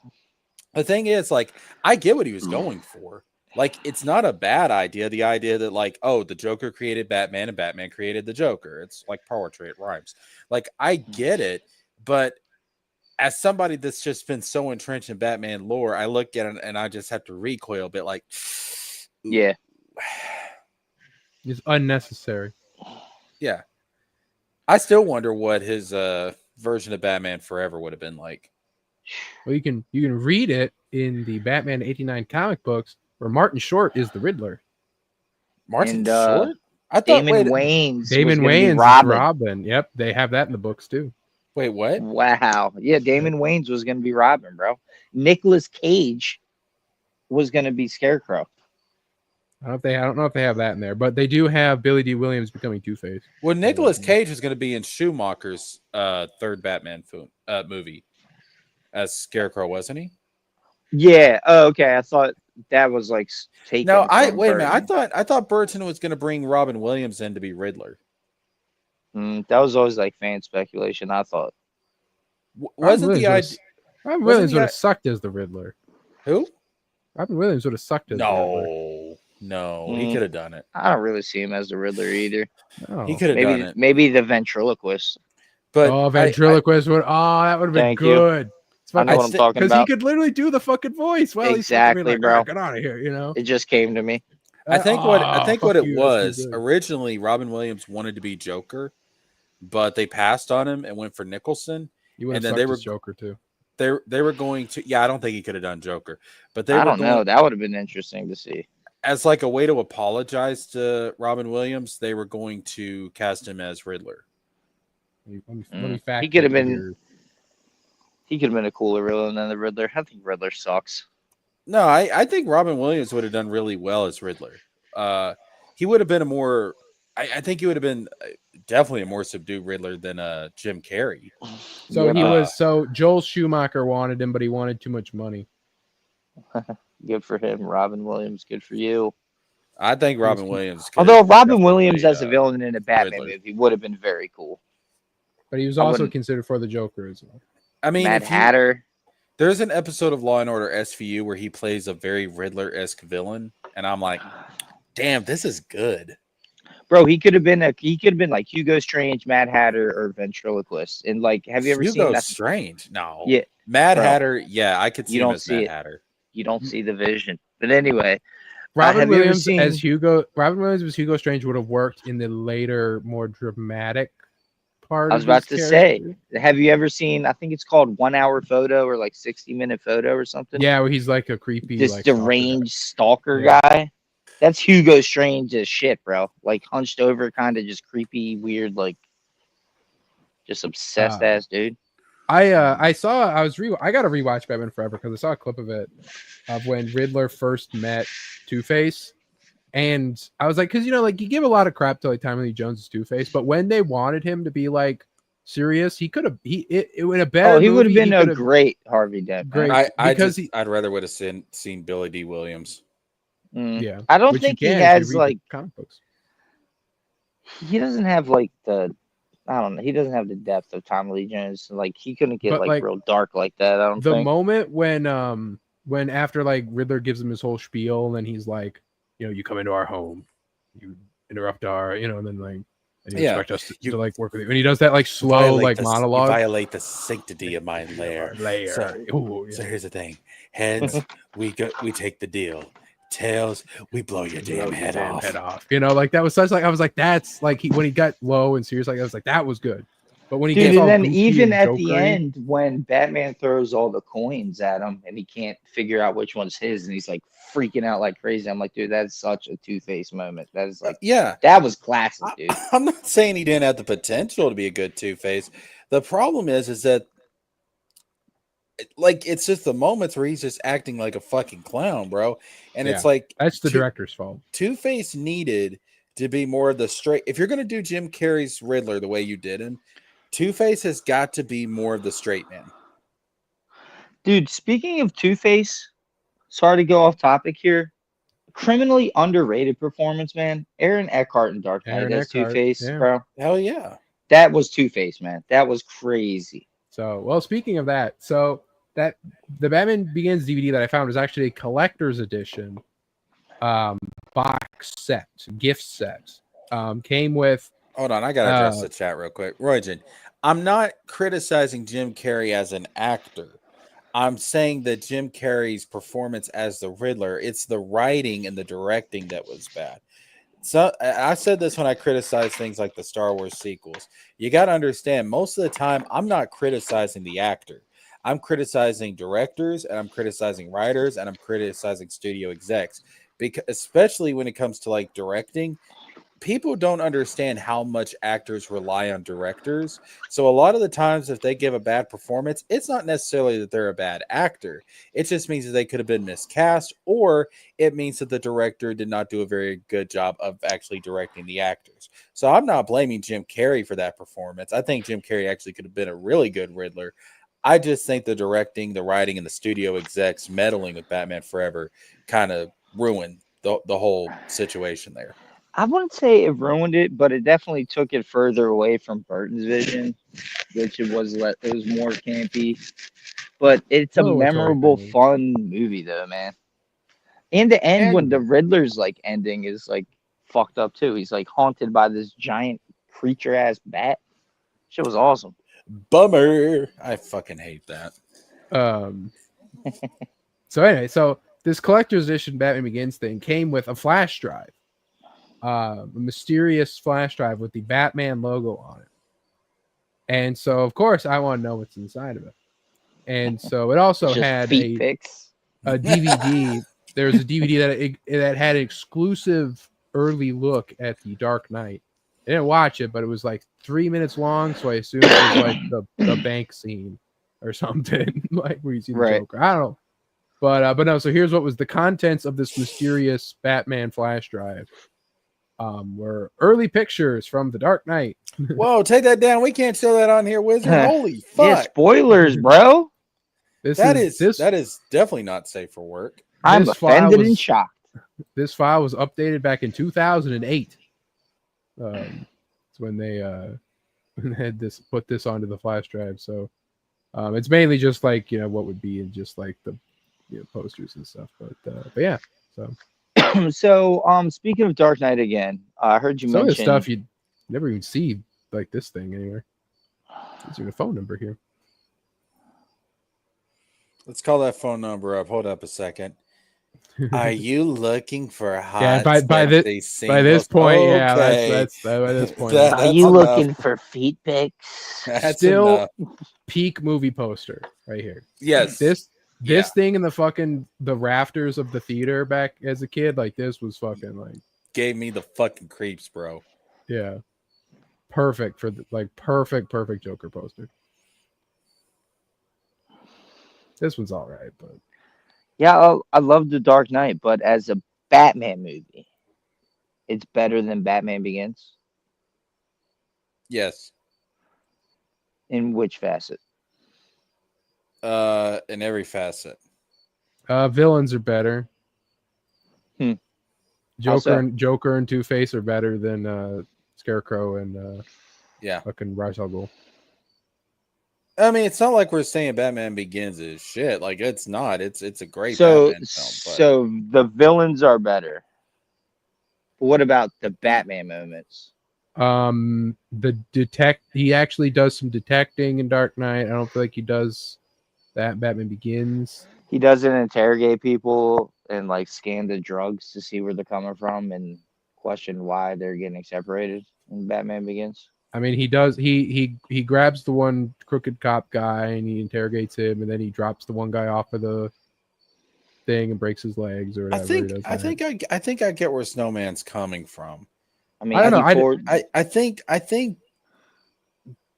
The thing is, like, I get what he was going for. Like, it's not a bad idea. The idea that, like, oh, the Joker created Batman and Batman created the Joker. It's like poetry, it rhymes. Like, I get it, but as somebody that's just been so entrenched in Batman lore, I look at it and I just have to recoil a bit. Like, Yeah. It's unnecessary. Yeah. I still wonder what his version of Batman Forever would have been like. Well, you can read it in the Batman '89 comic books, where Martin Short is the Riddler. Martin And, Short? I thought Damon Wayans. Damon was gonna be Wayans is Robin. Robin. Yep, they have that in the books too. wait, what? Wow. Yeah, Damon Wayans was going to be Robin, bro. Nicolas Cage was going to be Scarecrow. I don't know if they have that in there, but they do have Billy D. Williams becoming Two-Face. Well, Nicolas Cage is going to be in Schumacher's third Batman movie as Scarecrow, wasn't he? Yeah. Oh, okay. I thought that was like taken. No, from wait a minute. Burton. I thought Burton was going to bring Robin Williams in to be Riddler. That was always like fan speculation. I thought. Wasn't the idea? Robin wasn't Williams the would have sucked as the Riddler. Who? Robin Williams would have sucked as the Riddler. No, he could have done it. I don't really see him as the Riddler either. Oh. He could have done Maybe it. maybe the ventriloquist. But ventriloquist would. Oh, that would have been Thank you. good. I know what I'm talking Because he about. could literally do the fucking voice. Well, Exactly, he's like, bro. "All right, get out of here, you know. It just came to me. I think what it Fuck you, that's was too good. originally Robin Williams wanted to be Joker, but they passed on him and went for Nicholson. You would have and then sucked they as were- Joker too. They were going to I don't think he could have done Joker, but they I were don't know. going, That would have been interesting to see. as like a way to apologize to Robin Williams. They were going to cast him as Riddler. Let me fact He could have check been- your- He could have been a cooler villain than the Riddler. I think Riddler sucks. No, I think Robin Williams would have done really well as Riddler. He would have been I think he would have been definitely a more subdued Riddler than Jim Carrey. So he Yeah. was. So Joel Schumacher wanted him, but he wanted too much money. Good for him. Robin Williams, good for you. I think Robin Williams. could Although have Robin definitely Williams played, as a villain in a Batman Riddler. movie would have been very cool. But he was I also wouldn't- considered for the Joker as well. I mean, Mad if you- Hatter. there's an episode of Law and Order SVU where he plays a very Riddler-esque villain, and I'm like, damn, this is good. Bro, he could have been like Hugo Strange, Mad Hatter, or Ventriloquist. And like, have you ever seen Hugo that? Strange? No. Yeah, Mad bro. Hatter. Yeah, I could see You him don't as see Mad it. Hatter. You don't see the vision. But anyway, Robin have you ever Williams seen- as Hugo. Robin Williams as Hugo Strange would have worked in the later, more dramatic part. I was of about his to say, character. have you ever seen? I think it's called 1 Hour Photo or like 60-minute photo or something. Yeah, where he's like a creepy, This like, stalker guy. deranged stalker Yeah. guy. That's Hugo Strange as shit, bro. Like hunched over, kind of just creepy, weird, like just obsessed ass dude. I got to rewatch Batman Forever because I saw a clip of it of when Riddler first met Two-Face, and I was like, because like you give a lot of crap to like Tommy Lee Jones' Two-Face, but when they wanted him to be like serious, he could have it would have been. Oh, he would have been a great Harvey Dent. Great. man. I'd rather would have seen Billy D. Williams. Yeah, I don't which you think he can if you has read like the comic books. he doesn't have like the I don't know. He doesn't have the depth of Tommy Lee Jones. Like he couldn't get But, like real dark like that. I don't The think. moment when after like Riddler gives him his whole spiel, and then he's like, you come into our home, you interrupt our, and then like, and you Yeah. expect us to like work with you, and he does that like slow like monologue. Violate the sanctity of my lair. So, Ooh, yeah. so here's the thing: heads, we take the deal. Tails, we blow your damn head off. Like that was such like I was like that's like when he got low and serious, like I was like that was good. But when he Dude, gets all and then goofy even and at the jokery- end, when Batman throws all the coins at him and he can't figure out which one's his, and he's like freaking out like crazy, I'm like, dude, that's such a Two-Face moment. That is like, Yeah, that was classic, dude. I'm not saying he didn't have the potential to be a good Two-Face. The problem is that like it's just the moments where he's just acting like a fucking clown, bro. And it's Yeah. like that's the director's fault. Two-Face needed to be more of the straight. If you're gonna do Jim Carrey's Riddler the way you did him, Two-Face has got to be more of the straight man. Dude, speaking of Two-Face, sorry to go off topic here. Criminally underrated performance, man. Aaron Eckhart in Dark Knight Aaron as Eckhart, Two-Face, yeah. bro. Hell yeah. That was Two-Face, man. That was crazy. So, well, speaking of that, so that the Batman Begins DVD that I found was actually a collector's edition box set, gift set. Came with. Hold on, I gotta address the chat real quick. Roygen, I'm not criticizing Jim Carrey as an actor. I'm saying that Jim Carrey's performance as the Riddler, it's the writing and the directing that was bad. So I said this when I criticized things like the Star Wars sequels. You got to understand, most of the time, I'm not criticizing the actor. I'm criticizing directors, and I'm criticizing writers, and I'm criticizing studio execs. Because especially when it comes to like directing, people don't understand how much actors rely on directors. So a lot of the times if they give a bad performance, it's not necessarily that they're a bad actor. It just means that they could have been miscast, or it means that the director did not do a very good job of actually directing the actors. So I'm not blaming Jim Carrey for that performance. I think Jim Carrey actually could have been a really good Riddler. I just think the directing, the writing, and the studio execs meddling with Batman Forever kind of ruined the whole situation there. I wouldn't say it ruined it, but it definitely took it further away from Burton's vision, which it was more campy. But it's a memorable, fun movie, though, man. And the end, when the Riddler's like ending, is like fucked up too. He's like haunted by this giant creature ass bat. Shit was awesome. Bummer. I fucking hate that. So anyway, so this collector's edition Batman Begins thing came with a flash drive. A mysterious flash drive with the Batman logo on it. And so, of course, I want to know what's inside of it. And so it also had a DVD. There was a DVD that had an exclusive early look at the Dark Knight. I didn't watch it, but it was like 3 minutes long, so I assume it was like the bank scene or something, like where you see the Joker. I don't know. But no, so here's what was the contents of this mysterious Batman flash drive. Were early pictures from the Dark Knight. Whoa, take that down. We can't show that on here, Wizard. Holy fuck. Yeah, spoilers, bro. That is definitely not safe for work. I'm offended and shocked. This file was updated back in 2008. It's when they had put this onto the flash drive. So it's mainly just like, what would be in just like the posters and stuff. But yeah, so. So, speaking of Dark Knight again, I heard you mention some of the stuff you'd never even see, like this thing anywhere. There's even a phone number here. Let's call that phone number up. Hold up a second. Are you looking for hot? Yeah, by this point, okay. Yeah, that's by this point. Are you looking for feet pics? That's still enough. Peak movie poster right here. Yes, this thing in the rafters of the theater back as a kid, like this was fucking like gave me the fucking creeps, bro. Yeah, perfect for perfect Joker poster. This one's all right, but yeah, I love The Dark Knight, but as a Batman movie, it's better than Batman Begins. Yes. In which facet? In every facet. Villains are better. Joker and Two-Face are better than Scarecrow and fucking Ra's al Ghul. I mean, it's not like we're saying Batman Begins is shit. Like, it's not. It's a great Batman film. So the villains are better. But what about the Batman moments? He actually does some detecting in Dark Knight. I don't feel like he does that. Batman Begins. He doesn't interrogate people and like scan the drugs to see where they're coming from and question why they're getting separated in Batman Begins. I mean, he does. He grabs the one crooked cop guy and he interrogates him, and then he drops the one guy off of the thing and breaks his legs or whatever. I think I get where Snowman's coming from. I mean, I don't know. I think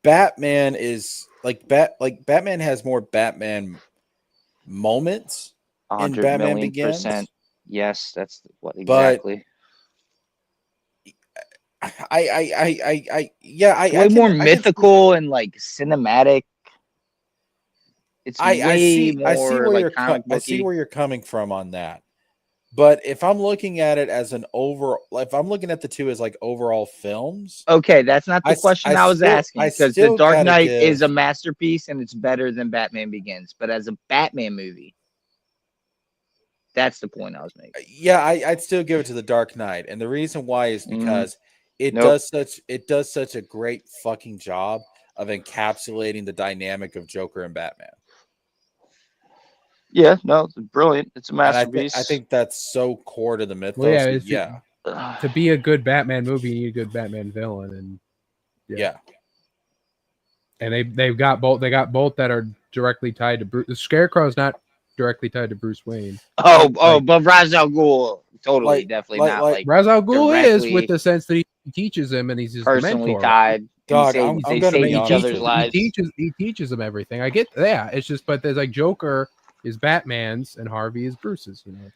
Batman is Batman has more Batman moments in Batman Begins. Yes, that's what exactly. Way more mythical and like cinematic. It's I see where where you're coming from on that, But if I'm looking at it as if I'm looking at the two as like overall films, Okay, that's not the question I was asking, I because The still Dark gotta Knight is a give. masterpiece and it's better than Batman Begins. But as a Batman movie, that's the point I was making. Yeah, I'd still give it to The Dark Knight, and the reason why is because it Nope. does such a great fucking job of encapsulating the dynamic of Joker and Batman. Yeah, no, it's brilliant. It's a And masterpiece. I think that's so core to the mythos. Well, yeah, Yeah, to be a good Batman movie, you need a good Batman villain, and yeah. and they've got both. They got both that are directly tied to Bruce. The Scarecrow's not directly tied to Bruce Wayne. But Ra's al Ghul, totally, definitely not like Ra's al Ghul is, directly with the sense that he teaches him, and he's his personally mentor. tied. Dog, They I'm save gonna be each honest other's with you. lives. He teaches him everything. I get that. It's just, but there's like Joker is Batman's and Harvey is Bruce's. You know,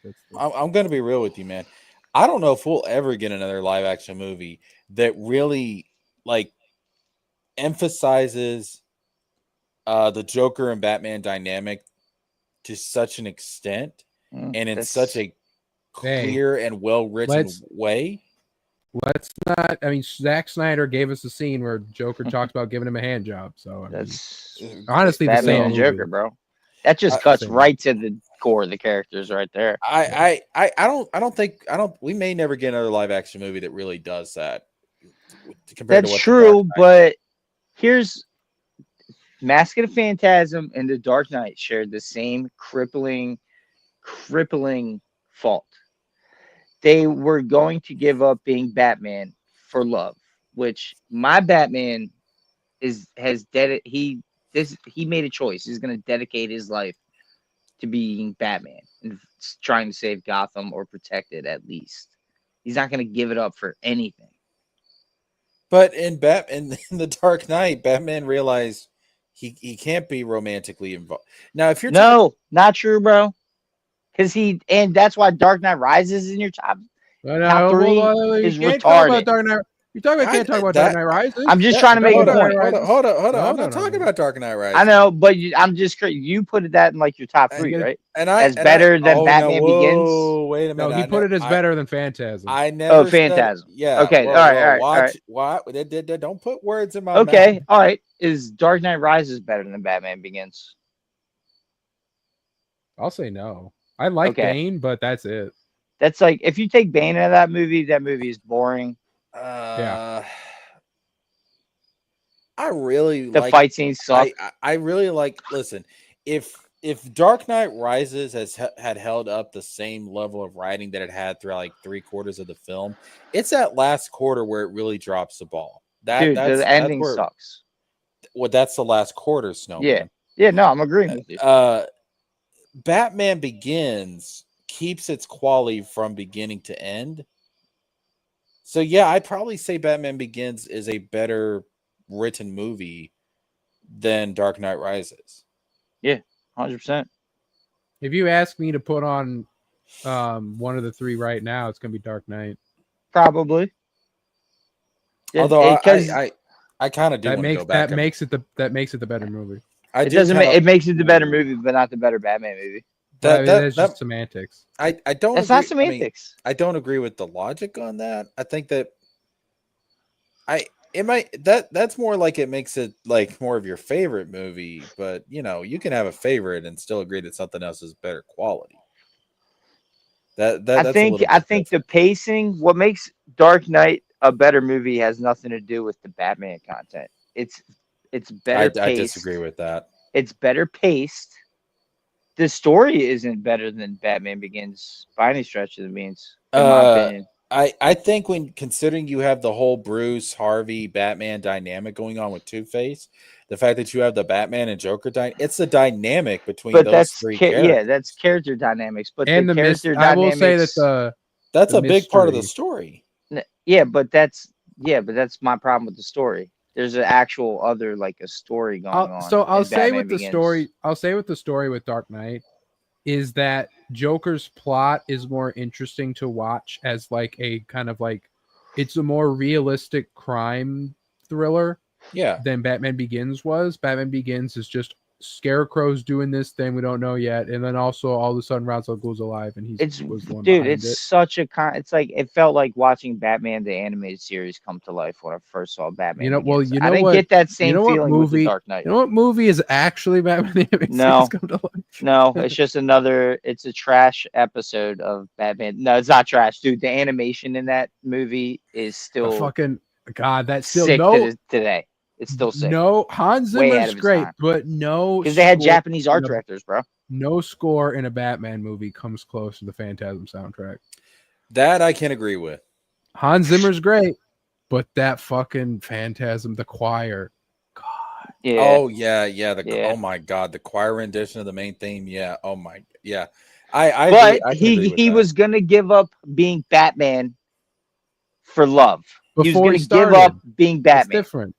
I'm gonna be real with you, man. I don't know if we'll ever get another live action movie that really like emphasizes the Joker and Batman dynamic to such an extent and in such a clear and well written way. Let's not. I mean, Zack Snyder gave us a scene where Joker talks about giving him a hand job. So That's honestly the Batman same and movie. Joker, bro. That just cuts right to the core of the characters right there. I don't think we may never get another live action movie that really does that. That's true, but here's Mask of the Phantasm and The Dark Knight shared the same crippling fault. They were going to give up being Batman for love, which my Batman he made a choice. He's going to dedicate his life to being Batman and trying to save Gotham or protect it at least. He's not going to give it up for anything. But in The Dark Knight, Batman realized he can't be romantically involved. Now, if you're not true, bro. Because that's why Dark Knight Rises in your top three is retarded. You can't talk about Dark Knight Rises. I'm just trying to make a point. Hold on. I'm not talking about Dark Knight Rises. I know, but I'm just you put that in like your top three, right? As better than Batman Begins. Wait a minute. No, he put it as better than Phantasm. I never. Phantasm. Yeah. Okay. All right. What? Don't put words in my mouth. Okay. All right. Is Dark Knight Rises better than Batman Begins? I'll say no. I like Bane, but that's it. That's like if you take Bane out of that movie is boring. Yeah. I really the fight scenes suck. I really like. Listen, if Dark Knight Rises had held up the same level of writing that it had throughout like 3/4 of the film, it's that last quarter where it really drops the ball. The ending sucks. Well, that's the last quarter, Snowman. Yeah. No, I'm agreeing with you. Batman Begins keeps its quality from beginning to end. So yeah, I'd probably say Batman Begins is a better written movie than Dark Knight Rises. Yeah, 100%. If you ask me to put on one of the three right now, it's gonna be Dark Knight. Probably. Although I kind of do want to go back. That makes it the better movie. It makes it the better movie, but not the better Batman movie. That's just semantics. I don't. That's not semantics. I don't agree with the logic on that. I think that that's more like it makes it like more of your favorite movie, but you can have a favorite and still agree that something else is better quality. I think the pacing, what makes Dark Knight a better movie, has nothing to do with the Batman content. It's better paced. I disagree with that. It's better paced. The story isn't better than Batman Begins by any stretch of the means, in my opinion. I think when considering you have the whole Bruce, Harvey, Batman dynamic going on with Two-Face, the fact that you have the Batman and Joker it's the dynamic between those three characters. Yeah, that's character dynamics. But and the character dynamics, I will say that that's a big part of the story. Yeah, but that's my problem with the story. There's an actual other like a story going on. So I'll say with the story with Dark Knight is that Joker's plot is more interesting to watch as like a kind of like it's a more realistic crime thriller. Yeah. Than Batman Begins was. Batman Begins is just Scarecrow's doing this thing we don't know yet, and then also all of a sudden Ra's al Ghul's alive, and was the one Dude, behind it's it. such a it's like it felt like watching Batman the animated series come to life when I first saw Batman. Begins. I didn't get that same feeling with the Dark Knight. You know what movie is actually Batman the animated series come to life? No, it's just it's a trash episode of Batman. No, it's not trash, dude. The animation in that movie is still Fucking God, that's still sick no today. It's still sick. No, Hans Way ahead Zimmer's of its great, time. but no, Because they had score Japanese art in a- directors, bro. No score in a Batman movie comes close to the Phantasm soundtrack. That I can agree with. Hans Zimmer's great, but that fucking Phantasm, the choir, God. Yeah. Oh yeah. Oh my God, the choir rendition of the main theme. Yeah. Oh my. Yeah. I But agree. I can agree with he that. was gonna give up being Batman for love. He was Before gonna he give up started. being It's Batman. different.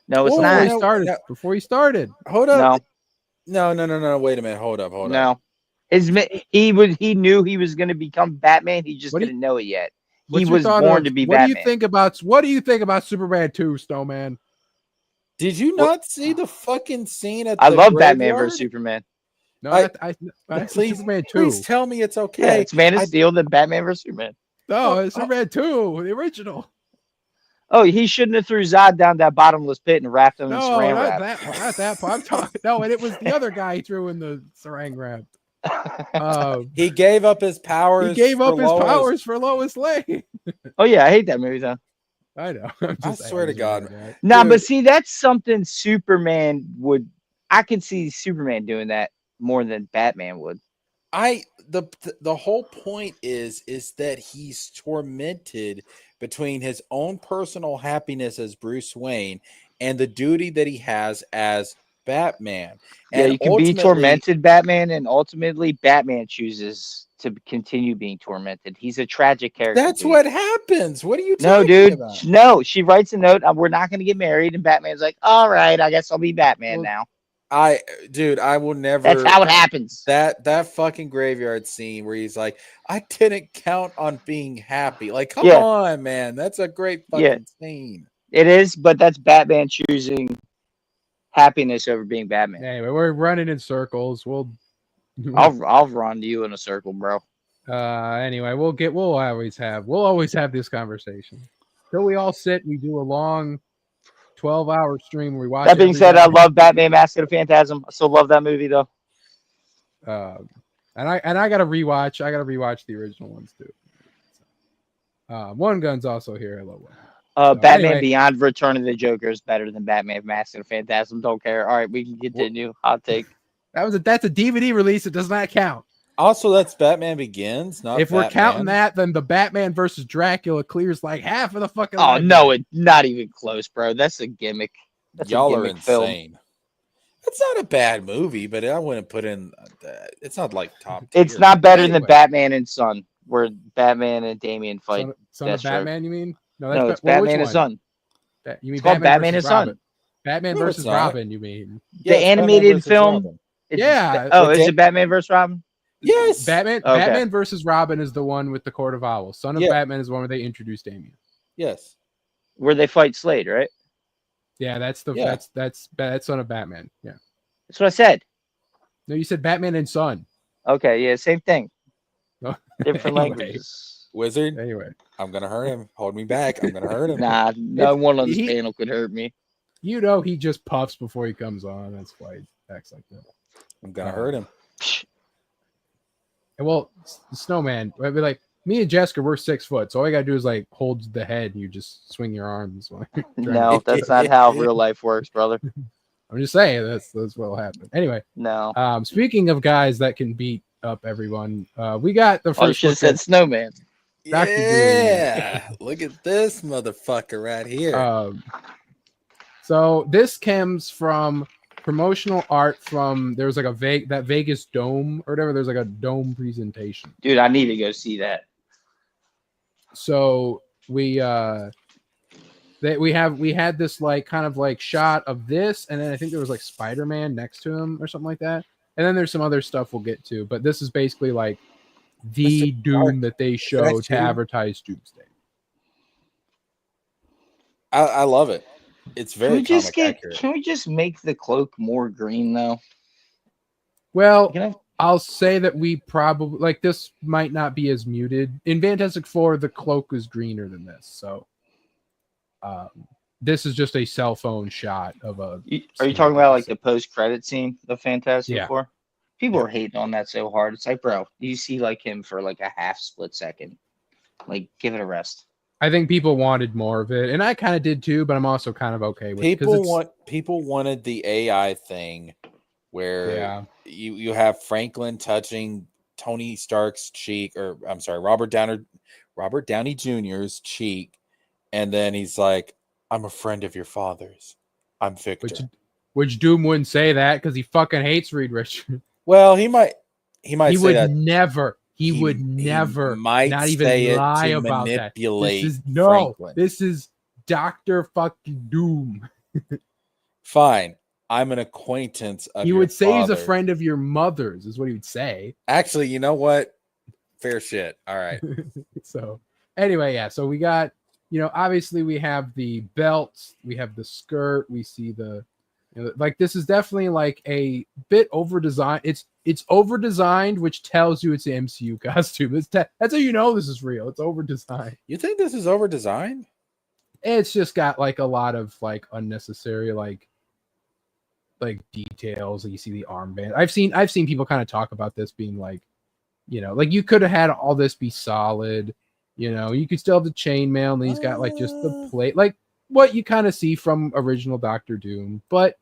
No, it's Whoa, not. Before he started. Hold up. No, No. Wait a minute. Hold up. no. He knew he was gonna become Batman. He just didn't know it yet. He was born to be What Batman. do you think about Superman 2, Snowman? Did you not see the fucking scene at I the love Batman graveyard? versus Superman. No, I- I Please, Superman 2. please tell me it's okay. Yeah, it's Man of Steel, then Batman versus Superman. No, it's Superman 2, the original. Oh, he shouldn't have threw Zod down that bottomless pit and wrapped him in No, saran not wrap. that part. I'm talking. No, and it was the other guy he threw in the sarang wrap. He gave up his powers. He gave up for his Lois. powers for Lois Lane. Oh yeah, I hate that movie though. I know. I swear to God. Nah, Dude. but see, that's something Superman would. I could see Superman doing that more than Batman would. The whole point is that he's tormented between his own personal happiness as Bruce Wayne and the duty that he has as Batman. Yeah, And you can be tormented, Batman, and ultimately Batman chooses to continue being tormented. He's a tragic character. That's dude. what happens. What are you No, talking dude. about? No, she writes a note. We're not going to get married, and Batman's like, "All right, I guess I'll be Batman now." I will never. That's how it happens. That fucking graveyard scene where he's like, I didn't count on being happy. Like, come Yeah. on, man. That's a great fucking scene. It is, but that's Batman choosing happiness over being Batman. Anyway, we're running in circles. We'll. I'll run you in a circle, bro. Anyway, we'll always have this conversation. So we all sit. We do a long 12-hour stream where we watch. That being said, I love Batman: Mask of the Phantasm. I still love that movie though. And I gotta rewatch. I gotta rewatch the original ones too. One Gun's also here. I love one. Batman anyway. Beyond: Return of the Joker is better than Batman: Mask of the Phantasm. Don't care. All right, we can continue. Hot take. That's a DVD release. It does not count. Also, that's Batman Begins. Not If we're Batman. counting that, then the Batman versus Dracula clears like half of the fucking. Oh library. no, it's not even close, bro. That's a gimmick. That's Y'all a are gimmick film. insane. It's not a bad movie, but I wouldn't put in. It's not like top. It's tier. not better than Anyway. Batman and Son, where Batman and Damian fight. Son of Deathstroke. Batman, you mean? No, it's which Batman and one? Son. You mean It's called Batman versus and Son. Robin? Batman No, versus it's not. Robin, you mean? Yeah, The it's Batman animated versus film. Robin. Yeah. Oh, With is it Batman versus Robin? Yes. Batman Okay. Batman versus Robin is the one with the Court of Owls. Son of Yeah. Batman is the one where they introduced Damien. Yes. Where they fight Slade, right? Yeah, that's Yeah. that's Son of Batman. Yeah. That's what I said. No, you said Batman and Son. Okay, yeah, same thing. Oh, Different anyway. languages. Wizard. Anyway, I'm gonna hurt him. Hold me back. I'm gonna hurt him. Nah, no one on this he- panel could hurt me. you know he just puffs before he comes on. That's why he acts like that. I'm gonna hurt him. And well, Snowman, I'd be like me and Jessica, we're 6 foot, so all you gotta do is like hold the head and you just swing your arms. while you're trying to- No, that's not how real life works, brother. I'm just saying that's what'll happen. Anyway, No. speaking of guys that can beat up everyone, we got the I first should have look said at, Snowman. Dr. Doom. Yeah. Look at this motherfucker right here. So this comes from promotional art from there's like that Vegas dome or whatever. There's like a dome presentation. Dude, I need to go see that. So we had this like kind of like shot of this, and then I think there was like Spider-Man next to him or something like that. And then there's some other stuff we'll get to, but this is basically like the Doom that they show to advertise Doomsday. I love it. It's very comic accurate. Can we just make the cloak more green though? Well, You know, I'll say that we probably like this might not be as muted. In Fantastic Four, the cloak is greener than this, so this is just a cell phone shot of a. are you Steve talking about like Dixon. the post-credit scene of Fantastic Yeah. Four? People Yeah. are hating on that so hard. It's like, bro, you see like him for like a half split second. Like, give it a rest. I think people wanted more of it, and I kind of did too. But I'm also kind of okay with it people wanted the AI thing where Yeah. you have Franklin touching Tony Stark's cheek, or I'm sorry, Robert Downey Jr.'s cheek, and then he's like, "I'm a friend of your father's. I'm Victor." which Doom wouldn't say that because he fucking hates Reed Richards. Well, he might He say would that. never. He would He never. might Not say even it lie to about that. manipulate This is Franklin. This is Doctor fucking Doom. Fine. I'm an acquaintance of He your would say he's a father. friend of your mother's, is what he would say. Actually, you know what? Fair shit. All right. So anyway, yeah. So we got, obviously we have the belts, we have the skirt, we see the, like this is definitely like a bit over designed. It's over designed, which tells you it's an MCU costume. That's how you know this is real. It's over designed. You think this is over designed? It's just got like a lot of like unnecessary like details. Like you see the armband. I've seen people kind of talk about this being like, like you could have had all this be solid. You could still have the chainmail, and then he's got like just the plate, like what you kind of see from original Doctor Doom. But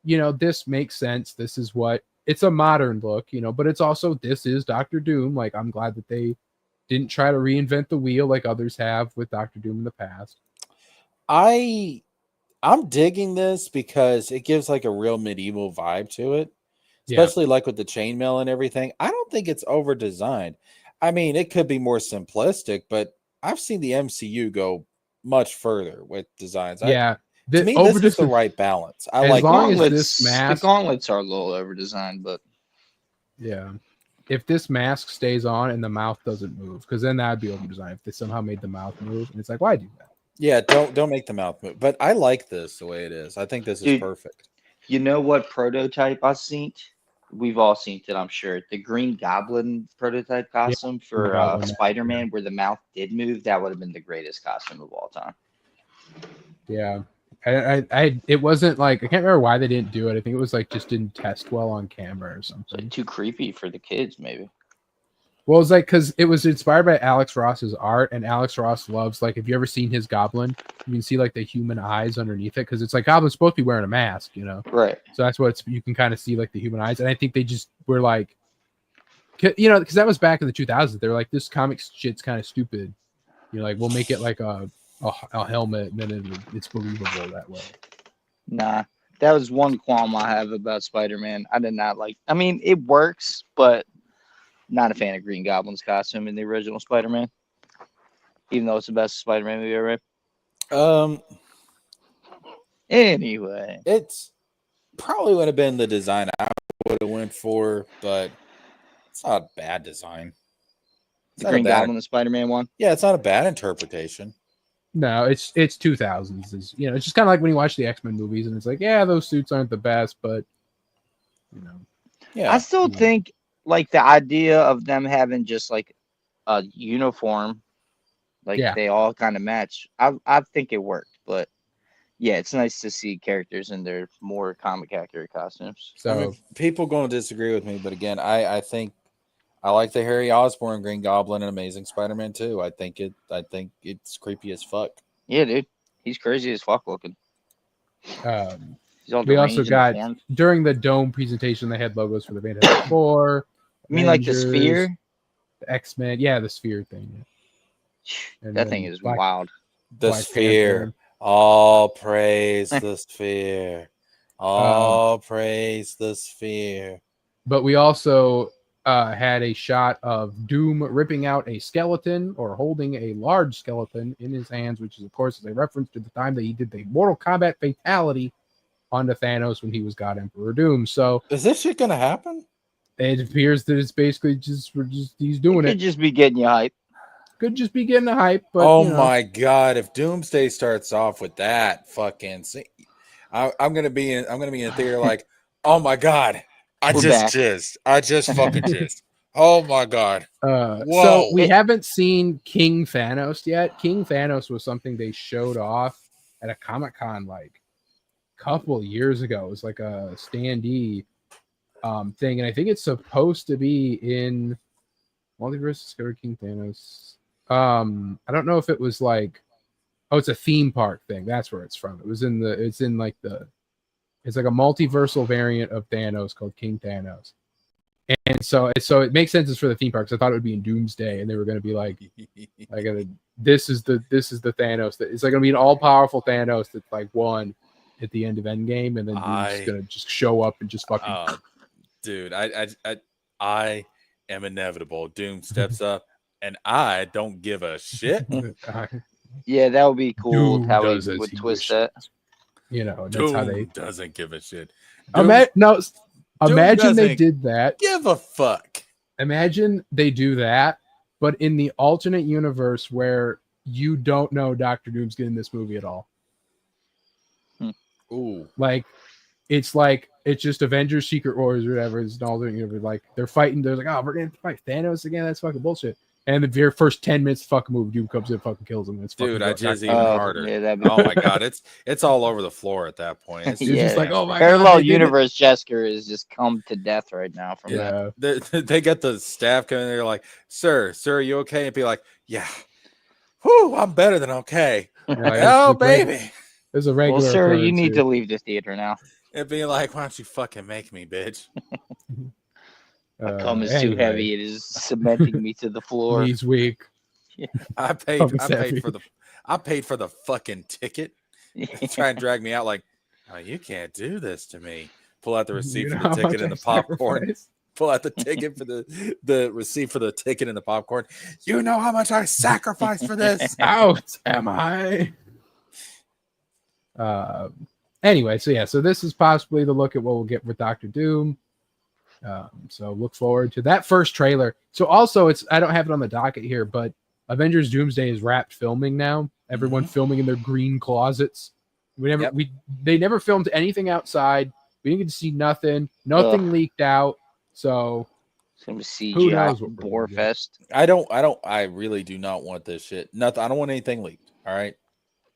this makes sense. This is what it's a modern look, but it's also this is Doctor Doom. Like I'm glad that they didn't try to reinvent the wheel like others have with Doctor Doom in the past. I'm digging this because it gives like a real medieval vibe to it, especially like with the chainmail and everything. I don't think it's over designed. I mean, it could be more simplistic, but I've seen the MCU go much further with designs. Yeah. To me, this is the right balance. I as like long as gauntlets. this mask, The gauntlets are a little over designed, but yeah. If this mask stays on and the mouth doesn't move, because then that'd be over designed. If they somehow made the mouth move, and it's like, why do that? Yeah, don't make the mouth move. But I like this the way it is. I think this is perfect. You know what prototype I seen? We've all seen it, I'm sure. The Green Goblin prototype costume for Spider-Man, where the mouth did move, that would have been the greatest costume of all time. Yeah. It wasn't like, I can't remember why they didn't do it. I think it was like just didn't test well on camera or something. Like too creepy for the kids, maybe. Well, it's like because it was inspired by Alex Ross's art, and Alex Ross loves, like, if you ever seen his Goblin, you can see like the human eyes underneath it, because it's like Goblin's supposed to be wearing a mask, Right. So that's what you can kind of see, like the human eyes, and I think they just were like, because that was back in the 2000s. They were like, this comic shit's kind of stupid. Like, we'll make it like a helmet, and then it's believable that way. Nah, that was one qualm I have about Spider-Man. I did not like. I mean, it works, but. Not a fan of Green Goblin's costume in the original Spider-Man, even though it's the best Spider-Man movie ever. Anyway, it's probably would have been the design I would have went for, but it's not a bad design. The Green Goblin and Spider-Man one. Yeah, it's not a bad interpretation. No, it's 2000s. It's just kind of like when you watch the X-Men movies, and it's like, yeah, those suits aren't the best, but yeah, I still think. Like the idea of them having just like a uniform, like they all kind of match. I think it worked, but yeah, it's nice to see characters in their more comic accurate costumes. So I mean, people going to disagree with me, but again, I think I like the Harry Osborn Green Goblin and Amazing Spider-Man too. I think it's creepy as fuck. Yeah, dude, he's crazy as fuck looking. We also got during the Dome presentation, they had logos for the Fantastic Four. You mean Avengers, like the sphere? The X-Men, yeah, the sphere thing. Yeah. That thing is wild. The sphere. Panther. All praise the sphere. All praise the sphere. But we also had a shot of Doom ripping out a skeleton or holding a large skeleton in his hands, which is, of course, a reference to the time that he did the Mortal Kombat fatality onto Thanos when he was God Emperor Doom. So is this shit gonna happen? It appears that it's basically he's doing it. Could just be getting you hype. Could just be getting the hype. But my god, if Doomsday starts off with that fucking, I'm gonna be in the theater like, oh my god, I We're just back. jizzed. I just fucking jizzed. Oh my god. So Whoa. we haven't seen King Thanos yet. King Thanos was something they showed off at a Comic-Con like a couple years ago. It was like a standee thing, and I think it's supposed to be in Multiverse Discovery King Thanos. I don't know if it was like, oh, it's a theme park thing. That's where it's from. It's like a multiversal variant of Thanos called King Thanos. And so it makes sense it's for the theme parks. I thought it would be in Doomsday, and they were going to be like this is the Thanos that it's like going to be an all powerful Thanos that's like won at the end of Endgame, and then Doom's going to just show up and just fucking. Dude, I am inevitable. Doom steps up, and I don't give a shit. Yeah, that would be cool. Doom How does he as would he twist wishes. that. You know, that's Doom how they doesn't give a shit. Imagine they doesn't did that. Give a fuck. Imagine they do that, but in the alternate universe where you don't know Doctor Doom's getting this movie at all. Ooh. Like it's just Avengers Secret Wars or whatever. It's an alternate universe. Like they're fighting. They're like, oh, we're gonna fight Thanos again. That's fucking bullshit. And the very first 10 minutes of the fucking movie, Doom comes in and fucking kills him. It's Dude, fucking I jizz even harder. Yeah, Oh my god, it's all over the floor at that point. It's Yeah. just like, oh my Parallel god, they did it. universe Jesker is just come to death right now from that. Yeah. They get the staff coming. They're like, "Sir, are you okay?" And be like, "Yeah, whoo, I'm better than okay." Like, Oh it's like, baby, there's a regular. Well, sir, you occurrence need here. to leave the theater now. it'd be like, "Why don't you fucking make me, bitch?" My cum is too Anyway, heavy. It is cementing me to the floor. He's weak. I paid for the fucking ticket. Try and drag me out like, "Oh, you can't do this to me." Pull out the receipt You know for the how ticket much and I the popcorn. sacrificed? Pull out the ticket for the receipt for the ticket and the popcorn. You know how much I sacrificed for this. Out am I? Anyway, so this is possibly the look at what we'll get with Doctor Doom. So look forward to that first trailer. So also, I don't have it on the docket here, but Avengers Doomsday is wrapped filming now. Everyone filming in their green closets. They never filmed anything outside. We didn't get to see nothing. Nothing leaked out. So It's gonna be Who knows CGI what we're bore gonna get. fest. I really do not want this shit. Nothing. I don't want anything leaked. All right.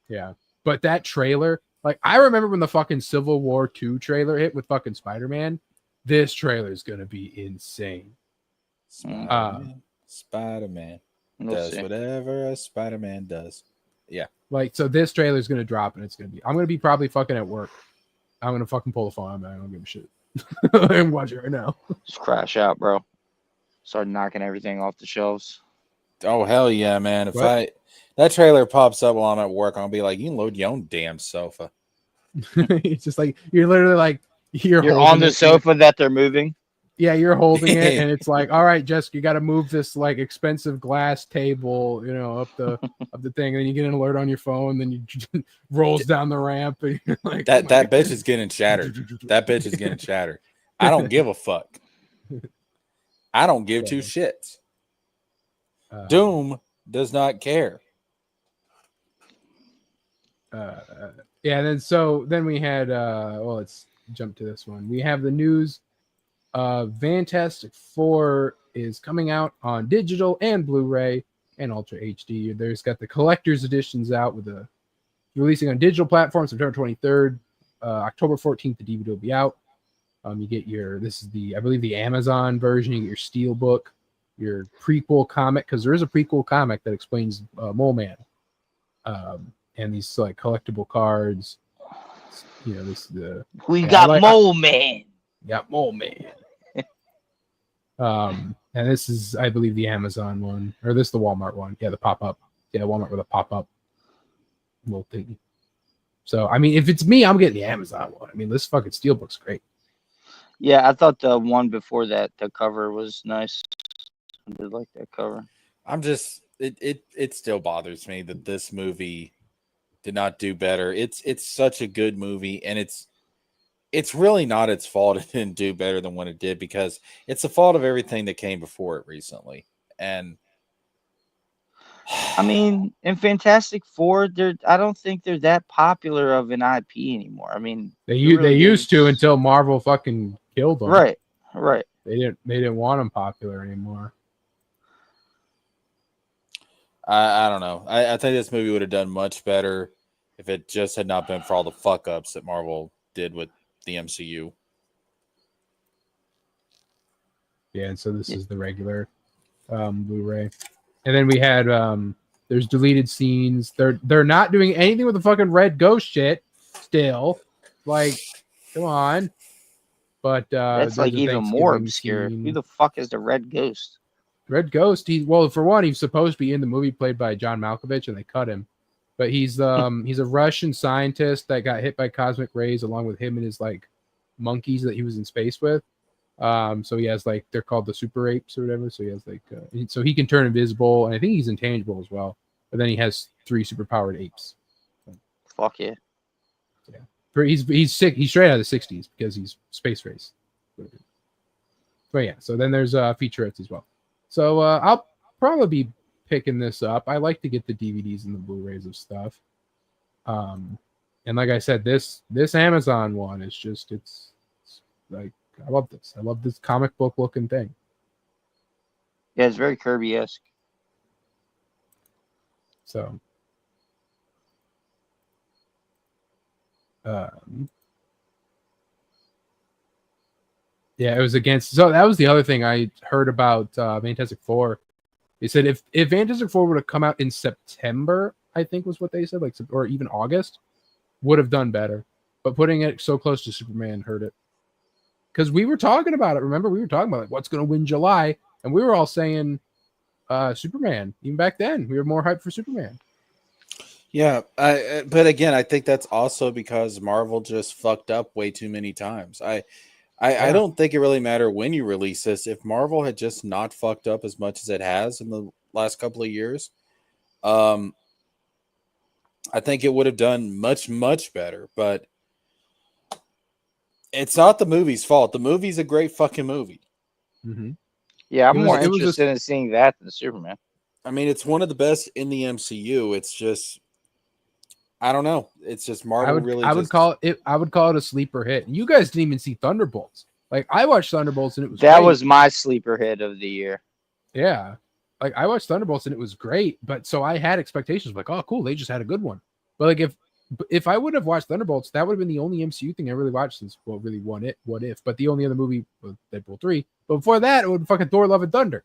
yeah, but that trailer, like I remember when the fucking Civil War 2 trailer hit with fucking Spider-Man. This trailer is gonna be insane. Spider-Man We'll does see. whatever a Spider-Man does. Like, so this trailer is gonna drop, and I'm gonna be probably fucking at work. I'm gonna fucking pull the phone, man. I don't give a shit. I'm watching it right now. Just crash out, bro. Start knocking everything off the shelves. Oh hell yeah, man! If What? that trailer pops up while I'm at work, I'll be like, "You can load your own damn sofa." It's just like you're literally like you're You're holding on the it, sofa that they're moving. Yeah, you're holding it, and it's like, all right, Jessica, you got to move this like expensive glass table, up the thing, and then you get an alert on your phone, then you rolls down the ramp, and you're like, That oh my bitch God. is getting shattered. That bitch is getting shattered. I don't give a fuck. I don't give two shits. Doom does not care. Yeah, then we had let's jump to this one. We have the news. Fantastic Four is coming out on digital and Blu-ray and Ultra HD. There's got the collector's editions out with the releasing on digital platforms September 23rd. October 14th, the DVD will be out. You get I believe the Amazon version. You get your Steelbook, your prequel comic, because there is a prequel comic that explains Mole Man. And these like collectible cards. We got Mole Man. Got Mole Man. And this is, I believe, the Amazon one, or this is the Walmart one. Yeah, the pop-up. Yeah, Walmart with a pop-up little thing. So, I mean, if it's me, I'm getting the Amazon one. I mean, this fucking Steelbook's great. Yeah, I thought the one before that, the cover was nice. I did like that cover. It still bothers me that this movie did not do better. It's such a good movie, and it's really not its fault it didn't do better than what it did, because it's the fault of everything that came before it recently. And I mean, in Fantastic Four, I don't think they're that popular of an IP anymore. I mean, They used to until Marvel fucking killed them. right. Right. They didn't want him popular anymore. I don't know. I think this movie would have done much better if it just had not been for all the fuck ups that Marvel did with the MCU. Yeah, and so this is the regular Blu-ray. And then we had there's deleted scenes. They're not doing anything with the fucking Red Ghost shit still. Like, come on. But That's there's like a even more Thanksgiving obscure. scene. Who the fuck is the Red Ghost? Red Ghost, for one, he's supposed to be in the movie played by John Malkovich, and they cut him. But he's a Russian scientist that got hit by cosmic rays along with him and his like monkeys that he was in space with. So he has like they're called the super apes or whatever. So he has like so he can turn invisible, and I think he's intangible as well. But then he has 3 superpowered apes. Fuck yeah. He's sick. He's straight out of the 60s because he's space race. But yeah, so then there's featurettes as well. So I'll probably be picking this up. I like to get the DVDs and the Blu-rays of stuff. And like I said, this Amazon one is just it's like I love this. I love this comic book looking thing. Yeah, it's very Kirby-esque. So yeah, it was against. So that was the other thing I heard about Fantastic Four. They said if Fantastic Four would have come out in September, I think was what they said, like or even August, would have done better. But putting it so close to Superman hurt it. Because we were talking about it. Remember, we were talking about like what's going to win July, and we were all saying Superman. Even back then, we were more hyped for Superman. Yeah, but again, I think that's also because Marvel just fucked up way too many times. I don't think it really matter when you release this. If Marvel had just not fucked up as much as it has in the last couple of years, I think it would have done much, much better. But it's not the movie's fault. The movie's a great fucking movie. Mm-hmm. Yeah, I'm more it was interested in seeing that than Superman. I mean, it's one of the best in the MCU. It's just, I don't know. It's just Marvel I would call it a sleeper hit. You guys didn't even see Thunderbolts. Like I watched Thunderbolts and it was That great. was my sleeper hit of the year. Yeah. Like I watched Thunderbolts and it was great, but so I had expectations like, oh cool, they just had a good one. But like if I would have watched Thunderbolts, that would have been the only MCU thing I really watched since really What If, but the only other movie was Deadpool 3. But before that, it would be fucking Thor Love and Thunder.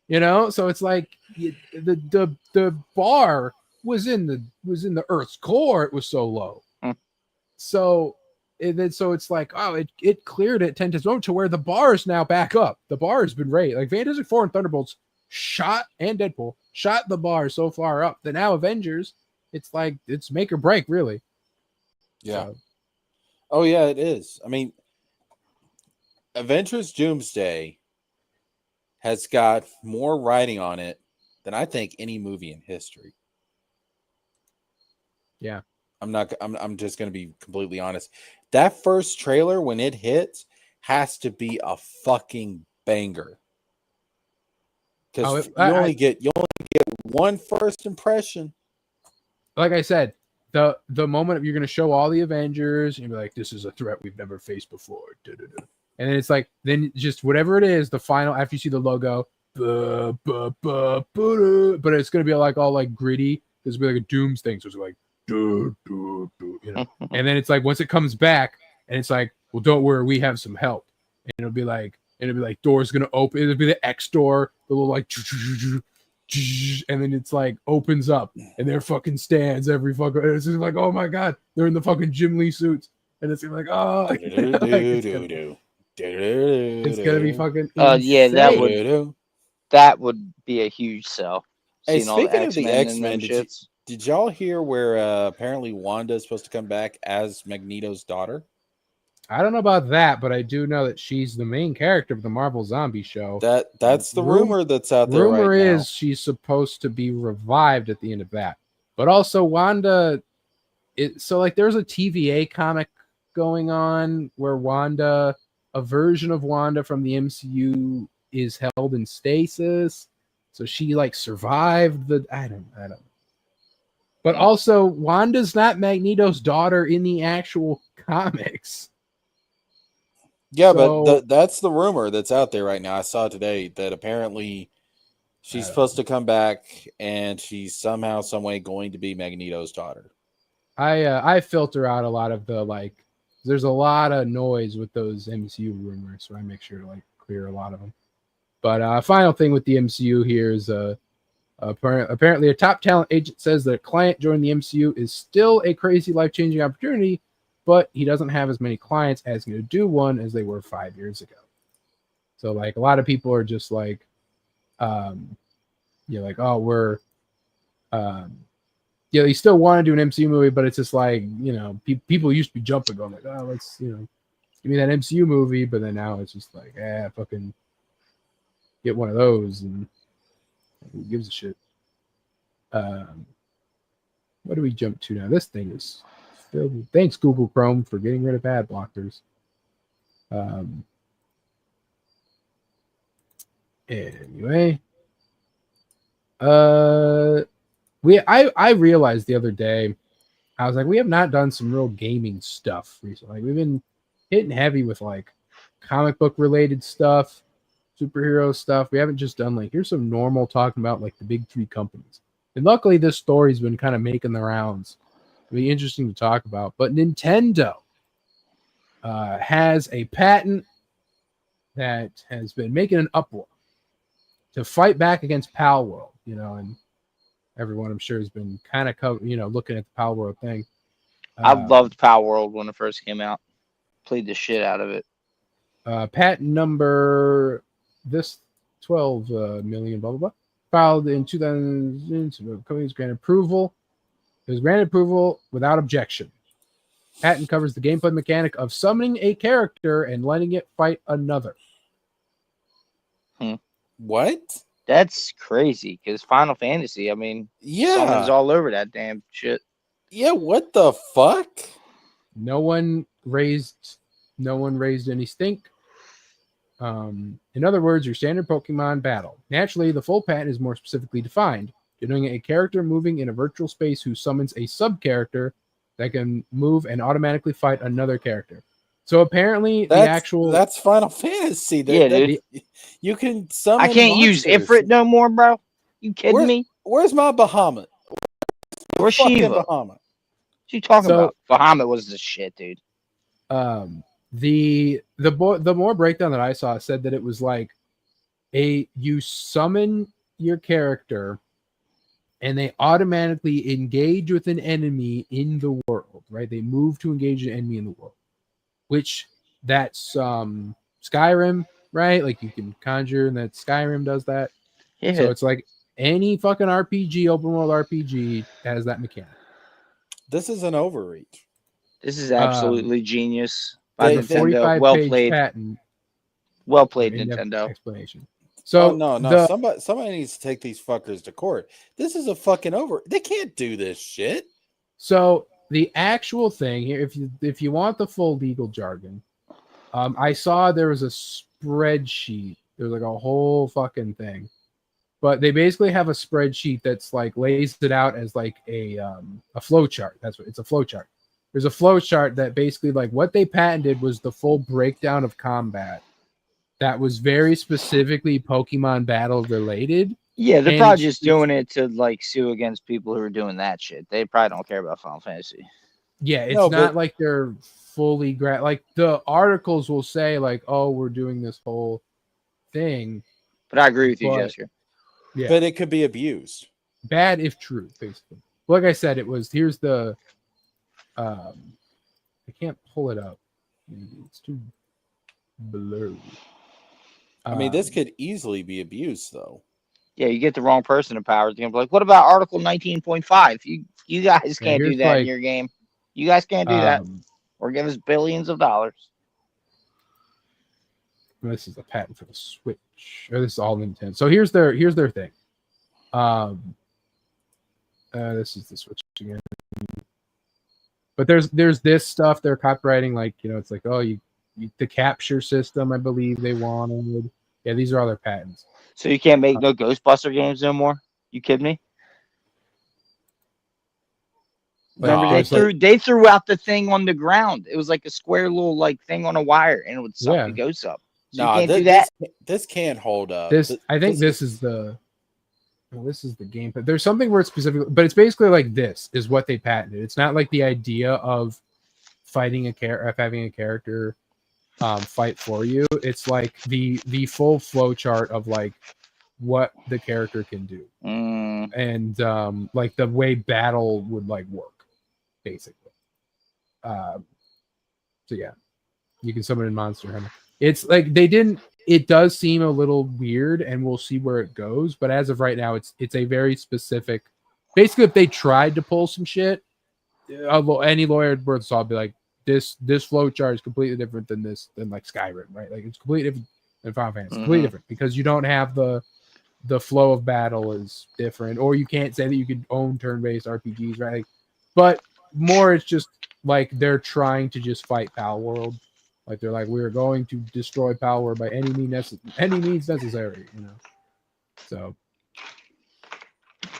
You know? So it's like the bar was in the Earth's core. It was so low. So it's like, oh, it cleared it 10 times over to where the bar is now back up. The bar has been raised. Like Fantastic Four and Thunderbolts and Deadpool shot the bar so far up that now Avengers, it's like it's make or break, really. Yeah. So. Oh yeah, it is. I mean, Avengers Doomsday has got more writing on it than I think any movie in history. Yeah. I'm just going to be completely honest. That first trailer when it hits has to be a fucking banger. Cuz you only get one first impression. Like I said, the moment you're going to show all the Avengers and you're like, this is a threat we've never faced before. Da-da-da. And then it's like, then just whatever it is, the final, after you see the logo, but it's going to be like all like gritty. There's going to be like a Dooms thing. So it's like, you know. And then it's like, once it comes back and it's like, well, don't worry, we have some help. And it'll be like doors going to open. It'll be the X door, the little like, and then it's like opens up and there fucking stands every fucking, it's just like, oh my God, they're in the fucking Jim Lee suits. And it's like, oh, it's gonna be fucking yeah, insane. that would be a huge sell. Hey, Seeing all speaking of the X-Men, X-Men, did y'all hear where apparently Wanda is supposed to come back as Magneto's daughter? I don't know about that, but I do know that she's the main character of the Marvel Zombie show. That's the rumor that's out there. Rumor right is now. she's supposed to be revived at the end of that. But also Wanda, so like there's a TVA comic going on where Wanda, a version of Wanda from the MCU, is held in stasis. So she like survived I don't know. But also Wanda's not Magneto's daughter in the actual comics. Yeah, So- but that's the rumor that's out there right now. I saw today that apparently she's supposed to come back and she's somehow, some way going to be Magneto's daughter. I filter out a lot of the like. There's a lot of noise with those MCU rumors, so I make sure to like clear a lot of them. But final thing with the MCU here is apparently a top talent agent says that a client joining the MCU is still a crazy life-changing opportunity, but he doesn't have as many clients asking to do one as they were 5 years ago. So like a lot of people are just like, like, oh, we're you still want to do an MCU movie, but it's just like, people used to be jumping, going like, oh, let's, give me that MCU movie, but then now it's just like, fucking get one of those, and who gives a shit? What do we jump to now? This thing is filled with, thanks Google Chrome for getting rid of ad blockers. Anyway, I realized the other day, I was like, we have not done some real gaming stuff recently. Like, we've been hitting heavy with like comic book related stuff, superhero stuff. We haven't just done like, here's some normal talking about like the big three companies. And luckily this story's been kind of making the rounds. It'll be interesting to talk about. But Nintendo has a patent that has been making an uproar to fight back against Pal World, and everyone I'm sure has been kind of looking at the Pal World thing. I loved Power World when it first came out. Played the shit out of it. Patent number this 12 million blah blah blah, filed in 2000. Companies granted approval. It was granted approval without objection. Patent covers the gameplay mechanic of summoning a character and letting it fight another. What? That's crazy, because Final Fantasy, summons Yeah. all over that damn shit. Yeah, what the fuck? No one raised any stink. In other words, your standard Pokemon battle. Naturally, the full patent is more specifically defined, denoting a character moving in a virtual space who summons a sub-character that can move and automatically fight another character. So apparently that's Final Fantasy. Yeah, dude. You can summon I can't use monsters. Ifrit no more, bro. You kidding me? Where's my Bahamut? Where's Fucking Shiva? Bahamut. What you talking So- about? Bahamut was the shit, dude. The more breakdown that I saw said that it was like you summon your character and they automatically engage with an enemy in the world, right? They move to engage an enemy in the world, which that's Skyrim, right? Like you can conjure, and that Skyrim does that. Yeah. So it's like any fucking RPG, open world RPG has that mechanic. This is an overreach. This is absolutely genius by they- Nintendo. 45-page Well played. patent. Well played, in-depth Nintendo. explanation. So no. Somebody needs to take these fuckers to court. This is a fucking They can't do this shit. So the actual thing here, if you want the full legal jargon, I saw there was a spreadsheet. There's like a whole fucking thing, but they basically have a spreadsheet that's like lays it out as like a flow chart. That's what it's, a flow chart. There's a flow chart that basically like what they patented was the full breakdown of combat that was very specifically Pokemon battle related. Yeah, they're And probably just doing it to like sue against people who are doing that shit. They probably don't care about Final Fantasy. Yeah, it's No, not but- like they're fully like the articles will say like, oh, we're doing this whole thing. But I agree with you, But- Jessica. Yeah. But it could be abused. Bad if true, basically. Like I said, here's the I can't pull it up. It's too blurry. This could easily be abused, though. Yeah, you get the wrong person in power. They're gonna be like, what about Article 19.5? You guys can't do here's that in like- your game. You guys can't do that. um, Or give us billions of dollars. This is a patent for the Switch. Or this is all Nintendo. So here's their thing. This is the Switch again. But there's this stuff they're copywriting, like, it's like, oh, the capture system, I believe they wanted. Yeah, these are all their patents. So you can't make no Ghostbuster games no more? You kidding me? Remember, No, they threw out the thing on the ground. It was like a square little like thing on a wire, and it would suck Yeah. the ghosts up. So no, you can't do that. This can't hold up. I think this is the game. But there's something where it's specifically, but it's basically like this is what they patented. It's not like the idea of fighting of having a character fight for you. It's like the full flow chart of like what the character can do, and like the way battle would like work, basically. So yeah, you can summon in Monster Hunter. It's like they didn't. It does seem a little weird, and we'll see where it goes. But as of right now, it's a very specific. Basically, if they tried to pull some shit, any lawyer worth salt be like, this flow chart is completely different than like Skyrim, right? Like it's completely different than Final Fantasy. Completely different because you don't have the flow of battle is different, or you can't say that you could own turn-based RPGs, right? Like, but more, it's just like they're trying to just fight Pal World. Like they're like, we're going to destroy Pal World by any means necessary, you know. So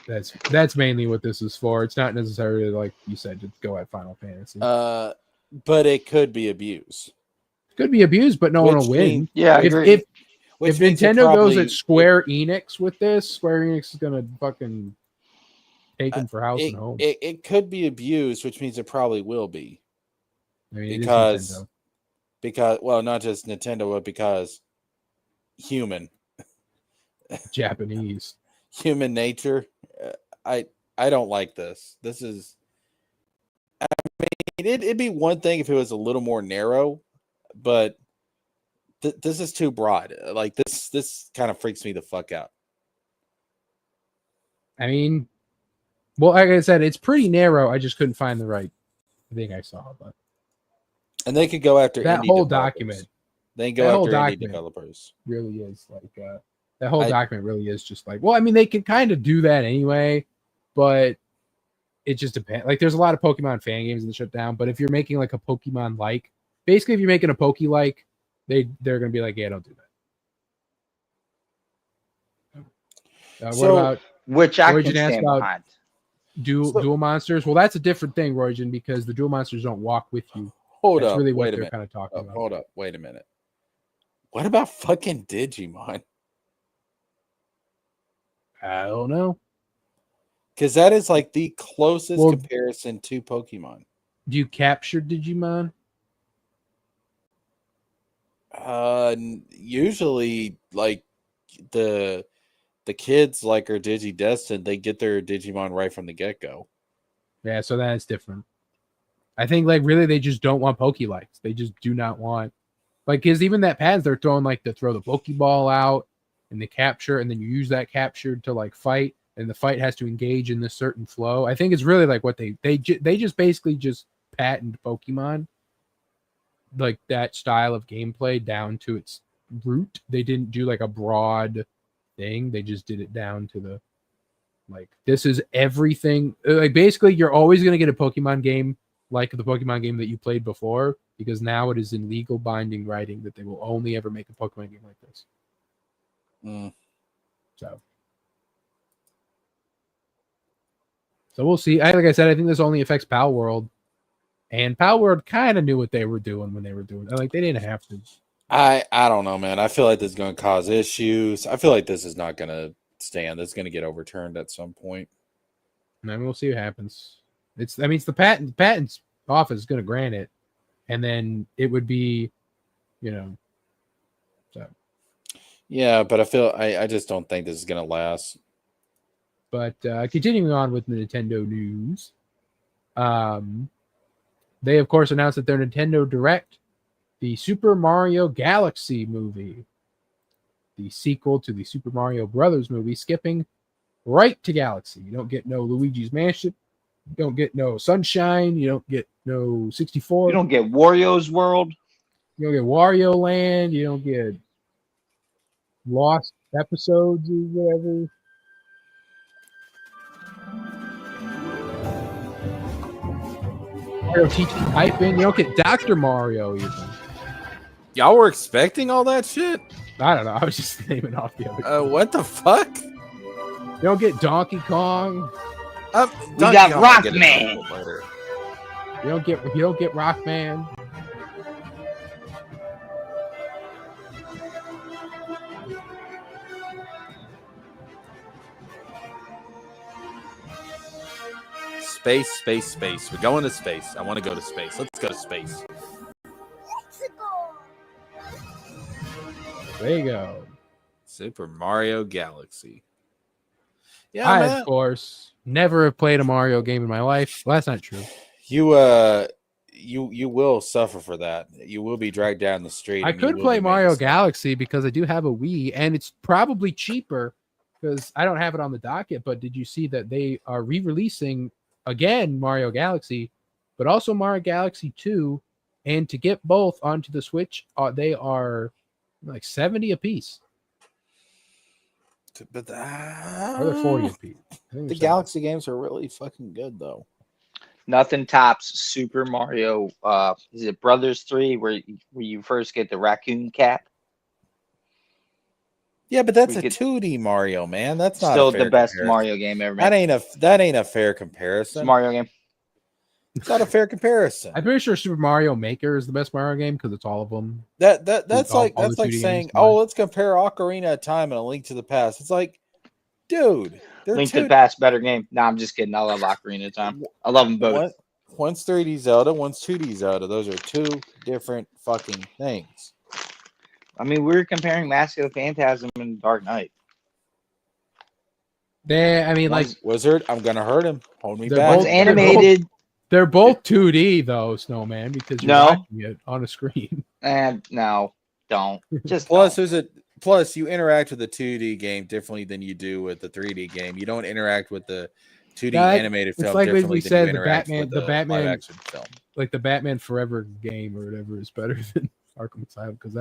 that's mainly what this is for. It's not necessarily like you said to go at Final Fantasy. But it could be abused. It could be abused, but no one will win. Yeah, I agree. If Nintendo goes at Square Enix with this, Square Enix is gonna fucking take them for house and home. It could be abused, which means it probably will be. I mean, because well, not just Nintendo, but because human Japanese human nature. I don't like this. This is. I mean, it'd be one thing if it was a little more narrow, but this is too broad. Like this kind of freaks me the fuck out. I mean, well, like I said, it's pretty narrow. I just couldn't find the right thing I saw, but and they could go after that indie whole developers. document. They can go after indie developers. Really is like that whole document really is just like, well, I mean, they can kind of do that anyway, but it just depends. Like, there's a lot of Pokemon fan games in the shutdown, but if you're making like a Pokemon like, basically, if you're making a Poke like, they're gonna be like, yeah, don't do that. What about which I Roygen can stand behind? Dual monsters? Well, that's a different thing, Roygen, because the dual monsters don't walk with you. Hold that's up, really wait what a they're minute. kind of talking about. Hold up, wait a minute. What about fucking Digimon? I don't know. Because that is like the closest comparison to Pokemon. Do you capture Digimon? Usually, like the kids like are Digidestined, they get their Digimon right from the get-go. Yeah, so that's different. I think like really they just don't want Pokelikes. They just do not want like, because even that pads they're throwing like to throw the Pokeball out and the capture, and then you use that capture to like fight, and the fight has to engage in this certain flow. I think it's really like what they just basically just patent Pokemon, like that style of gameplay down to its root. They didn't do like a broad thing. They just did it down to the like, this is everything. Like basically you're always going to get a Pokemon game like the Pokemon game that you played before, because now it is in legal binding writing that they will only ever make a Pokemon game like this. So we'll see. Like I said, I think this only affects Pal World, and Pal World kind of knew what they were doing when they were doing it. Like they didn't have to. I don't know, man. I feel like this is going to cause issues. I feel like this is not going to stand. This is going to get overturned at some point. And then we'll see what happens. It's the patents office is going to grant it, and then it would be, so. Yeah, but I just don't think this is going to last. But continuing on with the Nintendo news, they of course announced that their Nintendo Direct, the Super Mario Galaxy movie, the sequel to the Super Mario Brothers movie, skipping right to Galaxy. You don't get no Luigi's Mansion, you don't get no Sunshine, you don't get no 64, You don't get Wario's World. you don't get Wario Land, you don't get Lost Episodes or whatever. Mario teaching typing. You don't get Dr. Mario even. Y'all were expecting all that shit? I don't know. I was just naming off the other. What the fuck? You don't get Donkey Kong. We got Rockman. You don't get Rockman. Space. We're going to space. I want to go to space. Let's go to space. There you go. Super Mario Galaxy. Yeah, I, man. of course, never have played a Mario game in my life. Well, that's not true. You will suffer for that. You will be dragged down the street. I and you could will play be made Mario to suffer. Galaxy because I do have a Wii, and it's probably cheaper because I don't have it on the docket. But did you see that they are re-releasing again Mario Galaxy, but also Mario Galaxy 2? And to get both onto the Switch, they are like 70 a piece. But Or they're 40 a piece. I think the they're 70. Galaxy games are really fucking good, though. Nothing tops Super Mario. Is it Brothers 3 where you first get the raccoon cap? Yeah, but that's We a could- 2D Mario, man. That's not Still a fair the best comparison. Mario game ever That made. ain't a fair It's comparison. a Mario game. It's not a fair comparison. I'm pretty sure Super Mario Maker is the best Mario game because it's all of them. That's all like the 2D saying, games, oh, let's compare Ocarina of Time and A Link to the Past. It's like, dude, they're Link to the Past, better game. Nah, I'm just kidding. I love Ocarina of Time. I love them both. One's 3D Zelda, one's 2D Zelda. Those are two different fucking things. I mean, we were comparing Mask of the Phantasm and Dark Knight. I mean, like Wizard, I'm gonna hurt him. Hold me They're back. One's both animated. they're both 2D though, Snowman, because you're No. watching it on a screen. And no, don't. Just Plus, don't. plus you interact with the 2D game differently than you do with the 3D game. You don't interact with the 2D animated it's film like differently we than said, you the interact Batman- with the Batman- live action film. Like the Batman Forever game or whatever is better than Arkham Asylum because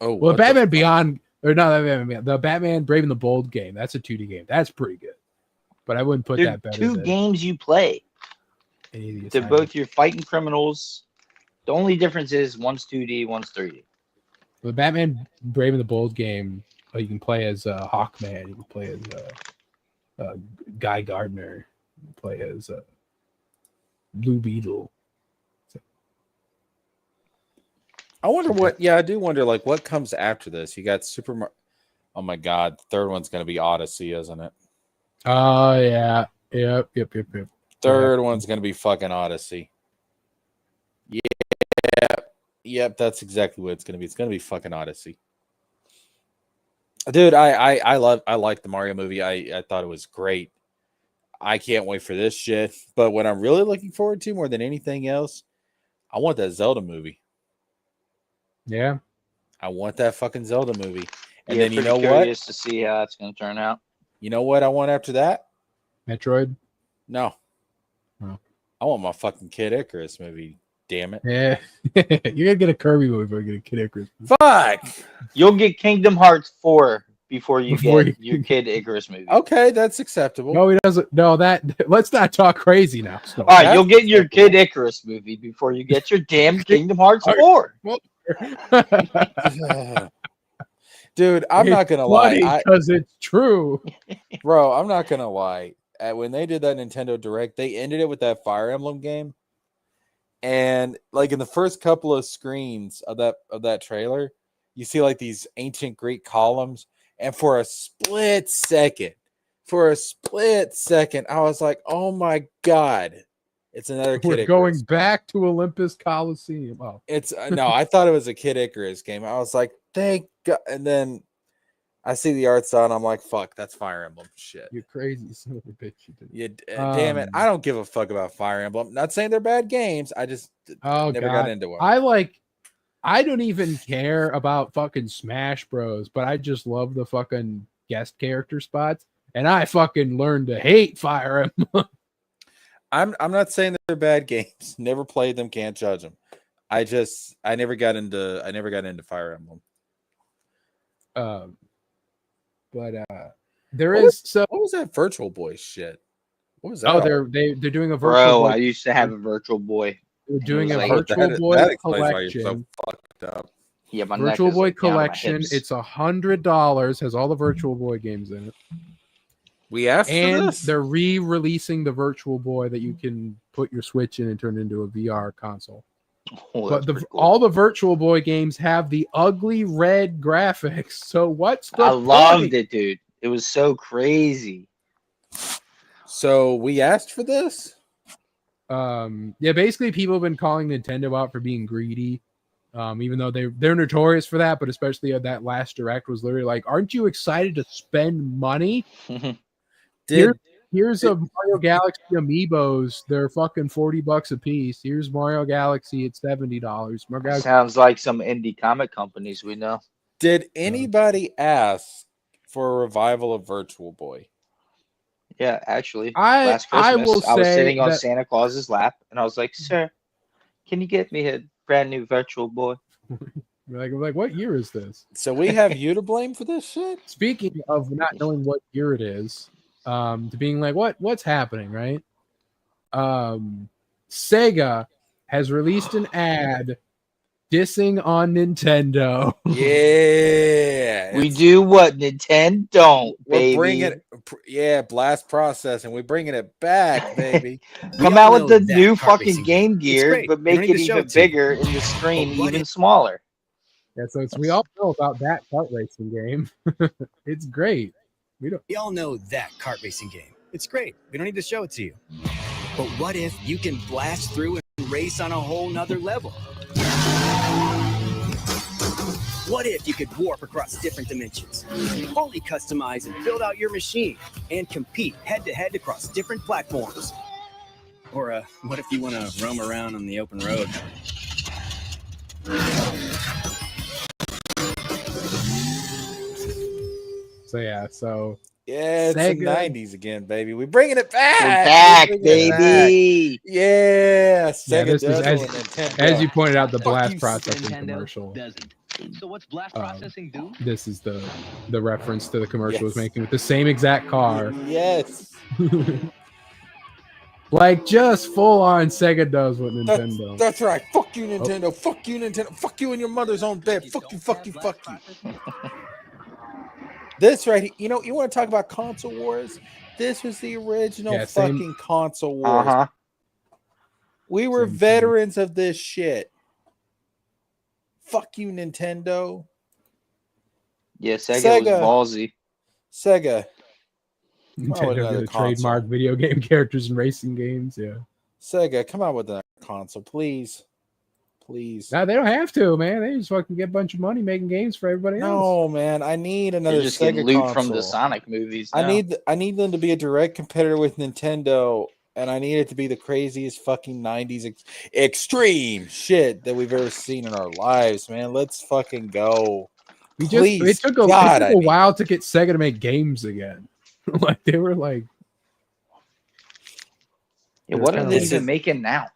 Oh, well, what Batman the Beyond or not Batman Beyond, the Batman Brave and the Bold game. That's a 2D game. That's pretty good, but I wouldn't put They're that better. two than games you play. any of the They're Asylum. both you're fighting criminals. The only difference is one's 2D, one's 3D. The Batman Brave and the Bold game. You can play as Hawkman. You can play as Guy Gardner. You can play as Blue Beetle. I wonder what. Yeah, I do wonder. Like, what comes after this? You got Super Mario. Oh my God, the third one's gonna be Odyssey, isn't it? Oh yeah, yep. Third one's gonna be fucking Odyssey. Yep, that's exactly what it's gonna be. It's gonna be fucking Odyssey. Dude, I like the Mario movie. I thought it was great. I can't wait for this shit. But what I'm really looking forward to more than anything else, I want that Zelda movie. Yeah. I want that fucking Zelda movie. And Yeah, then you pretty know what? curious to see how that's going to turn out. You know what I want after that? Metroid. No. Oh. I want my fucking Kid Icarus movie. Damn it. Yeah. You're gonna get a Kirby movie before you get a Kid Icarus movie. Fuck. You'll get Kingdom Hearts 4 before you Before get you- your Kid Icarus movie. Okay, that's acceptable. No, he doesn't. No, let's not talk crazy now. Snow. All right, you'll get your Kid Icarus movie before you get your damn Kingdom Hearts 4. Dude, I'm not gonna lie. because it's true. Bro, I'm not gonna lie. When they did that Nintendo Direct, they ended it with that Fire Emblem game. And like in the first couple of screens of that trailer, you see like these ancient Greek columns. And for a split second, I was like, oh my God, it's another Kid We're Icarus. going back to Olympus Coliseum. Oh, It's no, I thought it was a Kid Icarus game. I was like, thank God. And then I see the art style and I'm like, fuck, that's Fire Emblem shit. you crazy son of a bitch! You did. Yeah, damn it. I don't give a fuck about Fire Emblem. Not saying they're bad games. I just Oh never God. got into them. I don't even care about fucking Smash Bros, but I just love the fucking guest character spots, and I fucking learned to hate Fire Emblem. I'm not saying they're bad games. Never played them, can't judge them. I never got into Fire Emblem. But there is so. What was that Virtual Boy shit? What was that? Oh, all they're doing a virtual. Bro, boy, I used to have a Virtual Boy. they're doing a Like, virtual boy that explains why you're so collection. fucked up. Yeah, my neck Virtual is, Boy like, down to my collection. hips. It's $100. Has all the Virtual Boy games in it. We asked for And this. they're re-releasing the Virtual Boy that you can put your Switch in and turn into a VR console. Oh, But that's pretty cool. all the Virtual Boy games have the ugly red graphics. So what's the I point? loved it, dude. It was so crazy. So we asked for this. Yeah, basically people have been calling Nintendo out for being greedy. Even though they're notorious for that, but especially that last direct was literally like, aren't you excited to spend money? Here's a Mario Galaxy amiibos. They're fucking $40 a piece. Here's Mario Galaxy at $70. Sounds like some indie comic companies we know. Did anybody ask for a revival of Virtual Boy? Yeah, actually, I last Christmas, will I was say sitting on that- Santa Claus's lap, and I was like, "Sir, can you get me a brand new Virtual Boy?" Like, what year is this? So we have you to blame for this shit? Speaking of not knowing what year it is, to being like, what's happening, right? Sega has released an ad dissing on Nintendo. Yeah, We do what Nintendo don't, we're baby. bringing blast processing. We're bringing it back, baby. Come We all out with know the that new kart fucking racing Game It's Gear, great. but We make don't need it to show even it to you. bigger and the screen But what even if- smaller. Yeah, so we all know about that kart racing game. It's great. We all know that kart racing game. It's great. We don't need to show it to you. But what if you can blast through and race on a whole nother level? What if you could warp across different dimensions, fully customize and build out your machine, and compete head-to-head across different platforms? Or what if you want to roam around on the open road? So yeah, so Yeah, it's the Sega. 90s again, baby. We're bringing it back. We're back, We're bringing it back. baby. Yeah, Sega this is does as- and Nintendo. as you pointed out, the Fuck blast you, processing Nintendo commercial. doesn't. So what's blast Um, processing do? This is the reference to the commercial it was Yes. making with the same exact car. Yes. Like just full on Sega does with Nintendo. That's right. Fuck you, Nintendo. Fuck you, Nintendo. Fuck you in your mother's own bed. Fuck you, fuck you, fuck you. This right here, you know, you want to talk about console wars? This was the original Yeah, same- fucking console wars. Uh-huh. We were Same thing. veterans of this shit. Fuck you, Nintendo. Yeah, Sega Sega. was ballsy. Sega. Nintendo another gonna console. trademark video game characters in racing games. Yeah. Sega, come out with that console, please. Please. No, they don't have to, man. They just fucking get a bunch of money making games for everybody else. No, man. I need another They're just Sega getting loot console. from the Sonic movies. I now. need them to be a direct competitor with Nintendo, and I need it to be the craziest fucking 90s extreme shit that we've ever seen in our lives, man. Let's fucking go. Please, it took a God, I mean. while to get Sega to make games again. Like they were like, Yeah, It's what are kinda they like- even making now?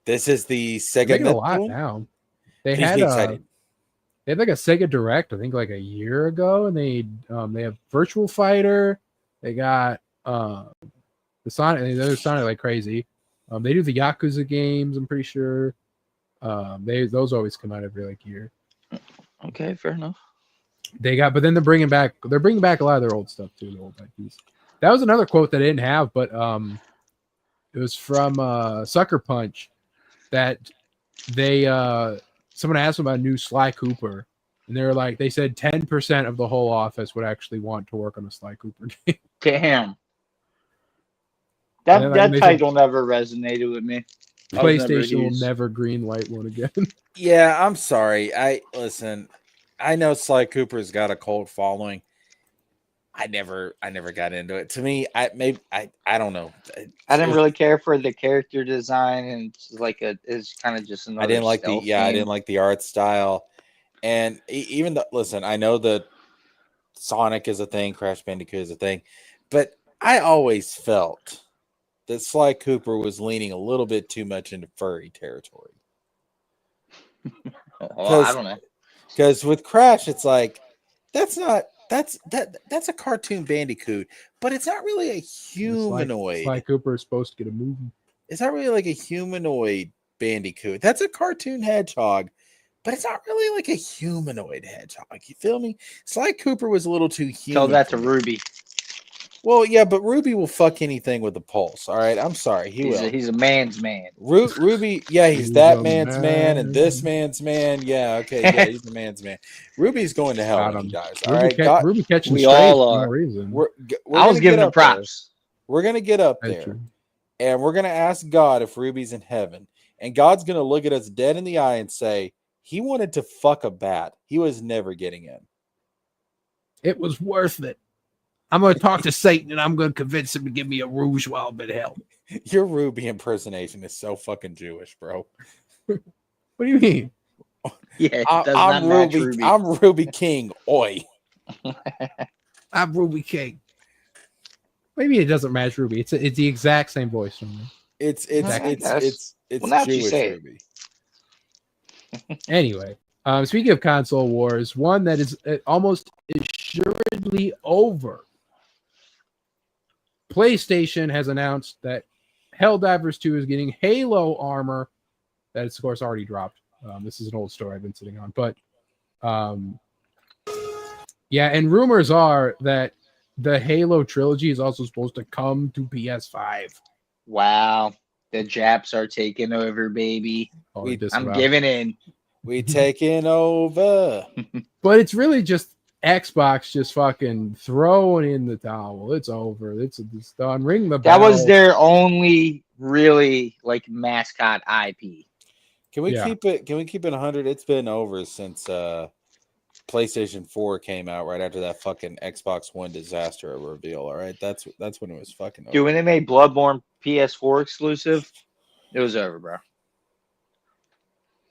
This is the they're Sega making a lot Neptune. now. They Please had be a, excited. they had like a Sega Direct, I think like a year ago, and they have Virtual Fighter. They got the Sonic. They're Sonic like crazy. They do the Yakuza games. I'm pretty sure. Those always come out every like year. Okay, fair enough. But then they're bringing back a lot of their old stuff too, the old IPs. That was another quote that I didn't have, but it was from Sucker Punch that they someone asked them about a new Sly Cooper, and they said 10% of the whole office would actually want to work on a Sly Cooper game. Damn. And then, That they said- title never resonated with me. I was never PlayStation will used- never green light one again. Yeah, I'm sorry. Listen. I know Sly Cooper's got a cult following. I never got into it. To me, I don't know. I didn't really care for the character design, and it's kind of just another. I didn't like stealth I game. didn't like the art style, and even though, listen, I know that Sonic is a thing, Crash Bandicoot is a thing, but I always felt that Sly Cooper was leaning a little bit too much into furry territory. Well, I don't know. Because with Crash, it's like that's a cartoon Bandicoot, but it's not really a humanoid. Sly Cooper is supposed to get a movie. It's not really like a humanoid Bandicoot. That's a cartoon hedgehog, but it's not really like a humanoid hedgehog. You feel me? Sly Cooper was a little too human. Tell that for to me. Ruby. Well, yeah, but Ruby will fuck anything with a pulse. All right, I'm sorry, He's a man's man. Ruby, yeah, he's He's that a man's man and this man. man's man. Yeah, okay, yeah, he's the man's man. Ruby's going to hell Got when he him. dies. All right, Ruby catching We strays all for no are. reason. we're I was gonna giving get him up there. props. We're gonna get up That's there, true. and we're gonna ask God if Ruby's in heaven, and God's gonna look at us dead in the eye and say, "He wanted to fuck a bat. He was never getting in." It was worth it. I'm going to talk to Satan and I'm going to convince him to give me a rouge while I'm in hell. Your Ruby impersonation is so fucking Jewish, bro. What do you mean? Yeah, it does not I'm match Ruby. Ruby. I'm Ruby King. Oi. I'm Ruby King. Maybe it doesn't match Ruby. It's the exact same voice from me. It's I guess. Well, now that you Jewish say it. Ruby. Anyway, speaking of console wars, one that is almost assuredly over. PlayStation has announced that Helldivers 2 is getting Halo armor. That is, of course, already dropped. This is an old story I've been sitting on. But, yeah, and rumors are that the Halo trilogy is also supposed to come to PS5. Wow. The Japs are taking over, baby. Or I'm giving in. We taking over. But it's really just Xbox just fucking throwing in the towel. It's over. It's done. Ring the bell. That was their only really like mascot IP. Can we Yeah. keep it? Can we keep it 100? It's been over since PlayStation 4 came out. Right after that fucking Xbox One disaster reveal. All right, that's when it was fucking over. Dude, when they made Bloodborne PS4 exclusive, it was over, bro.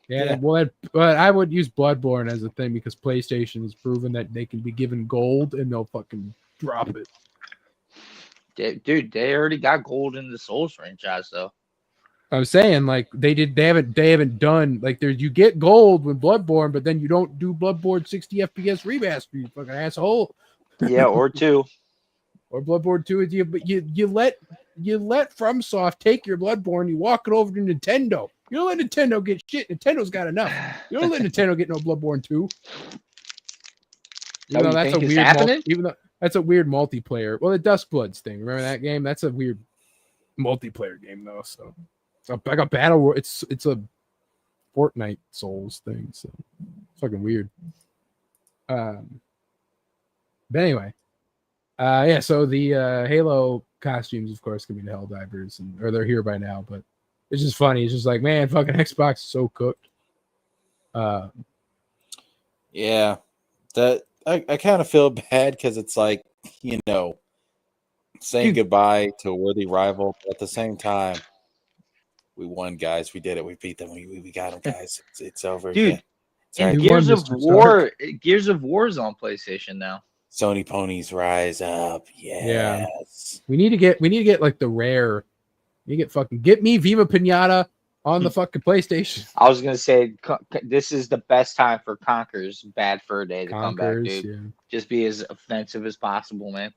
Yeah, well, but I would use Bloodborne as a thing because PlayStation has proven that they can be given gold and they'll fucking drop it. Dude, they already got gold in the Souls franchise, though. I was saying like they haven't done like there you get gold with Bloodborne, but then you don't do Bloodborne 60 FPS remaster, you fucking asshole. Yeah, or two. Or Bloodborne 2 with you, but you let FromSoft take your Bloodborne, you walk it over to Nintendo. You don't let Nintendo get shit. Nintendo's got enough. You don't let Nintendo get no Bloodborne 2. Even though that's a weird even though that's a weird multiplayer. Well, the Duskbloods thing. Remember that game? That's a weird multiplayer game though. So it's like a battle. It's a Fortnite Souls thing. So it's fucking weird. But anyway, yeah. So the Halo costumes, of course, can be the Helldivers, or they're here by now. But it's just funny. It's just like, man, fucking Xbox is so cooked. Yeah, that I kind of feel bad because it's like, saying goodbye to a worthy rival. But at the same time, we won, guys. We did it. We beat them. We got them, guys. It's over. Dude, Yeah. and You Gears won, of Mr. War, Gears of War is on PlayStation now. Sony ponies rise up. Yes. We need to get like the rare. You get me Viva Pinata on the fucking PlayStation. I was gonna say this is the best time for Conker's Bad Fur Day to come back, dude. Yeah. Just be as offensive as possible, man.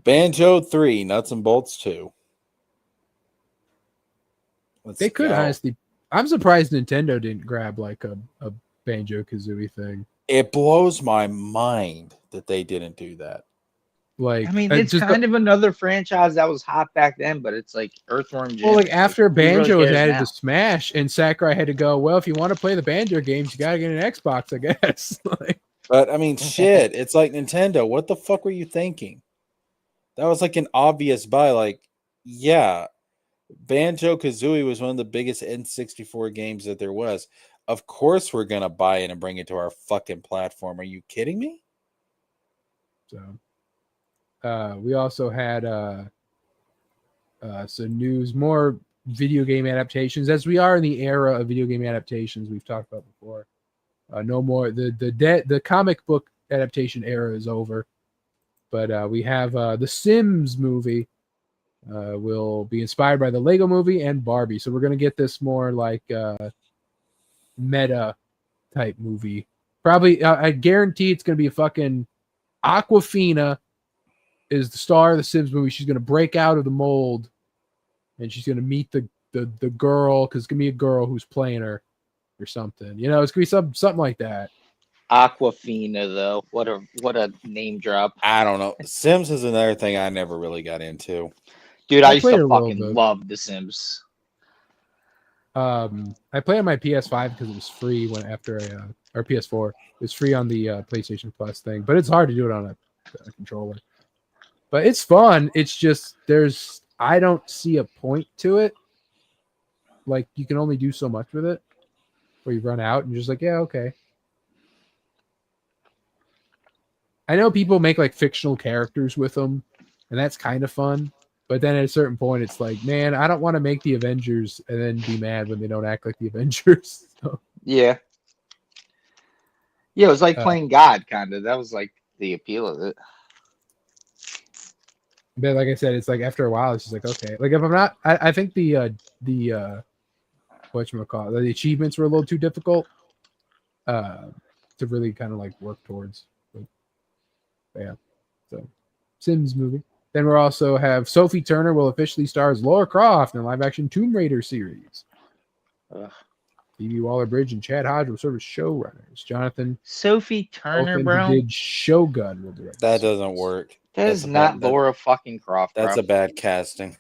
Banjo 3, Nuts and Bolts 2. They could honestly. I'm surprised Nintendo didn't grab like a Banjo Kazooie thing. It blows my mind that they didn't do that. Like, I mean, it's just kind of another franchise that was hot back then, but it's like Earthworm Jim. well, like after Who really Banjo was cares added now? to Smash, and Sakurai had to go. Well, if you want to play the Banjo games, you gotta get an Xbox, I guess. Like, But I mean, shit, it's like Nintendo. What the fuck were you thinking? That was like an obvious buy. Like, yeah, Banjo Kazooie was one of the biggest N64 games that there was. Of course, we're gonna buy it and bring it to our fucking platform. Are you kidding me? so, we also had some news, more video game adaptations. As we are in the era of video game adaptations, we've talked about before. No more the comic book adaptation era is over, but we have the Sims movie will be inspired by the Lego movie and Barbie. So we're gonna get this more like meta type movie. Probably, I guarantee it's gonna be a fucking Aquafina is the star of the Sims movie. She's gonna break out of the mold, and she's gonna meet the girl, because it's gonna be a girl who's playing her or something. It's gonna be something like that. Aquafina though. What a name drop. I don't know. Sims is another thing I never really got into. Dude, I I used played to a little fucking bit. love The Sims. I play on my PS5 because it was free or PS4. It was free on the PlayStation Plus thing, but it's hard to do it on a controller. But it's fun. It's just I don't see a point to it. Like you can only do so much with it, where you run out and you're just like, yeah, okay. I know people make like fictional characters with them, and that's kind of fun. But then at a certain point, it's like, man, I don't want to make the Avengers and then be mad when they don't act like the Avengers. So, Yeah. Yeah, it was like playing God, kind of. That was like the appeal of it. but like I said, it's like after a while, it's just like, okay. Like if I'm not, I think the whatchamacallit, the achievements were a little too difficult to really kind of like work towards. But yeah, so Sims movie. Then we'll also have Sophie Turner will officially star as Lara Croft in the live-action Tomb Raider series. Ugh. Phoebe Waller-Bridge and Chad Hodge will serve as showrunners. Jonathan Sophie Turner, Elfman, bro. who did Shogun, will direct. That the series. doesn't work. That That's is a not bad- Laura fucking Croft, That's bro. a bad casting.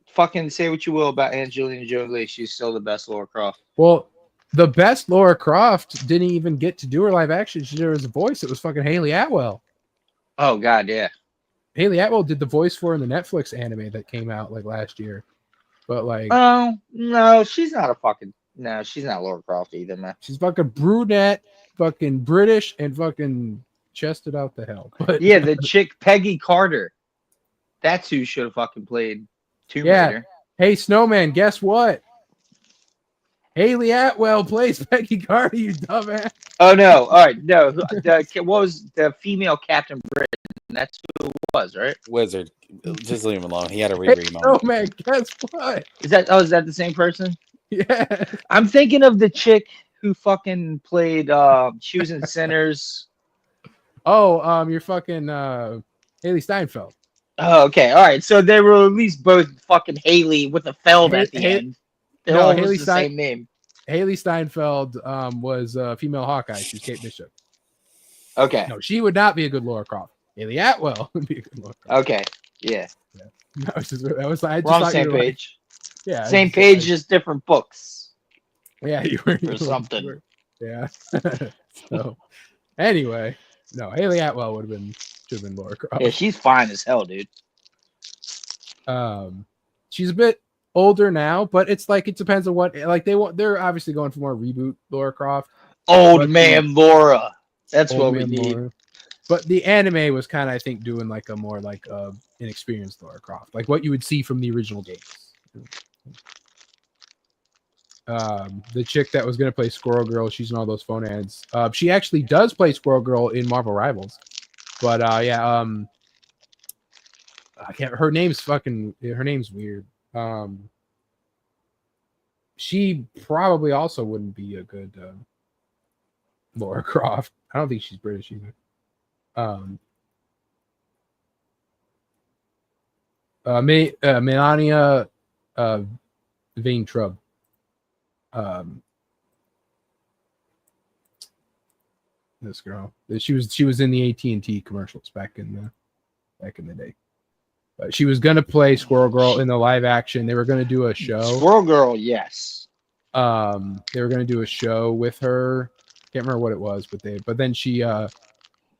Fucking say what you will about Angelina Jolie. She's still the best Laura Croft. Well, the best Lara Croft didn't even get to do her live action. She did her as a voice. It was fucking Haley Atwell. Oh, God, yeah. Haley Atwell did the voice for her in the Netflix anime that came out like last year. But like, Oh, no, she's not a fucking... No, she's not Laura Croft either, man. she's fucking brunette, fucking British, and fucking chested out the hell. But Yeah, the chick, Peggy Carter. That's who should have fucking played Tomb Yeah. Raider. Hey, Snowman, guess what? Haley Atwell plays Peggy Carter, you dumbass. Oh, no. All right, no. What was the female Captain Britain? That's who it was, right? Wizard. Just leave him alone. He had a Hey, Riri moment. Snowman, guess what? Is that the same person? Yeah. I'm thinking of the chick who fucking played she was in Sinners. Oh, you're fucking Haley Steinfeld. Oh, okay. All right. So they were at least both fucking Haley with a Feld at the Haley- end. They no, all Haley was the Stein- same name. Haley Steinfeld was female Hawkeye. She's Kate Bishop. Okay. No, she would not be a good Laura Croft. Haley Atwell would be a good Laura Croft. Okay. Yeah. No, I just I just We're on the thought you same were like- page. yeah. I Same just- page, just different books. Yeah, you were Or something. Yeah. So anyway, no, Haley Atwell should have been Laura Croft. Yeah, she's fine as hell, dude. She's a bit older now, but it's like it depends on what they're obviously going for more reboot Laura Croft. Old But- man Laura. That's Old what we man need. Laura. But the anime was kind of, I think, doing like a more like inexperienced Laura Croft, like what you would see from the original games. The chick that was going to play Squirrel Girl, she's in all those phone ads. She actually does play Squirrel Girl in Marvel Rivals, but I can't. Her name's weird. She probably also wouldn't be a good Laura Croft. I don't think she's British either. Melania Vane Trub. This girl, she was in the AT&T commercials back in the day. But she was gonna play Squirrel Girl in the live action. They were gonna do a show. Squirrel Girl, yes. They were gonna do a show with her. Can't remember what it was, but then she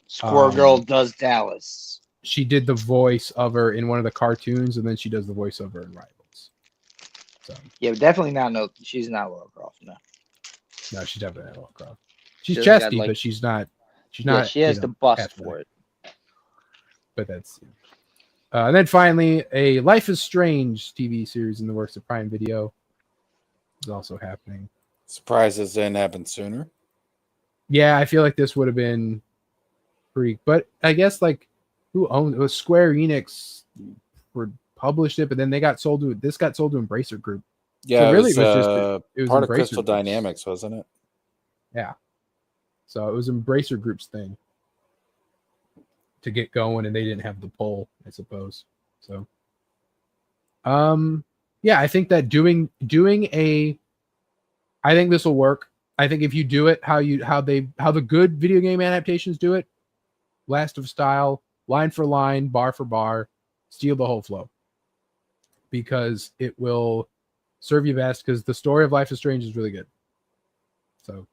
Squirrel Girl does Dallas. she did the voice of her in one of the cartoons, and then she does the voiceover in Rivals. So Yeah, but definitely not. No, she's not Laura Croft. No. no, she's definitely not Laura Croft. She's She doesn't got, chesty, like- but she's not. She's Yeah, not. she has you the know, bust athletic. for it. But that's. And then finally, a Life is Strange TV series in the works of Prime Video is also happening. Surprised this didn't happen sooner. Yeah, I feel like this would have been pretty. But I guess like who owned it? Was Square Enix published it, but then they got sold to this got sold to Embracer Group. Yeah, really it was, it was just it was part of Embracer Crystal Group's. Dynamics, wasn't it? Yeah. So it was Embracer Group's thing to get going, and they didn't have the pull, I suppose. So, yeah, I think that doing I think this will work. I think if you do it how the good video game adaptations do it, last of style, line for line, bar for bar, steal the whole flow, because it will serve you best. Because the story of Life is Strange is really good. So,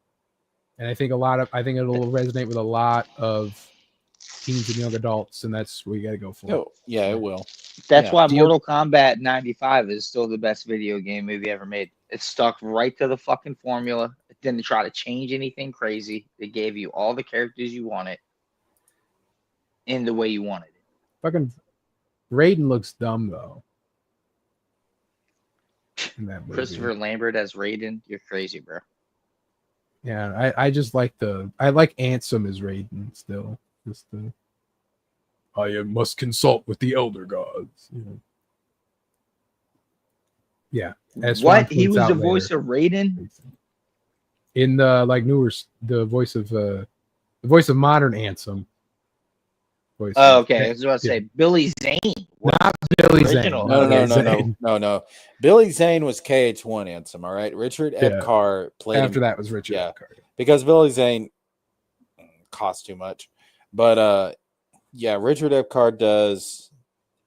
and I think it'll resonate with a lot of teens and young adults, and that's what you got to go for. Oh, yeah, it will. That's Yeah. why Mortal Kombat 95 is still the best video game movie ever made. It stuck right to the fucking formula. It didn't try to change anything crazy. It gave you all the characters you wanted in the way you wanted it. Fucking Raiden looks dumb though. In that movie. Christopher Lambert as Raiden, you're crazy, bro. Yeah, I just like I like Ansem as Raiden still. Just I must consult with the elder gods. You know. Yeah. What? He was the voice of Raiden? In the the voice of modern Ansem. Oh, okay. I was about to say Billy Zane. Not Billy original. Zane. No. Billy Zane was KH1 Ansem, all right? Richard Epcar played After him. that was Richard Epcar. Because Billy Zane cost too much. But Richard Epcar does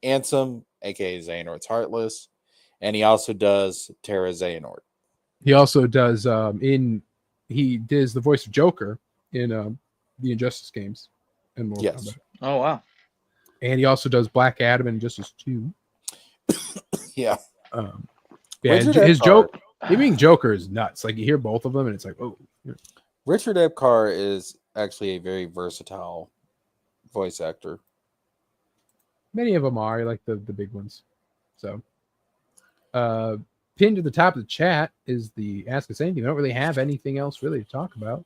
Ansem, aka Xehanort's Heartless, and he also does Terra Xehanort. He also does he does the voice of Joker in the Injustice games and Mortal Kombat. Oh wow. And he also does Black Adam in Injustice 2. Yeah. His joke, being Joker is nuts. Like you hear both of them and it's like, oh. Richard Epcar is actually a very versatile voice actor. Many of them are like the big ones. So pinned to the top of the chat is the Ask Us Anything. We don't really have anything else really to talk about.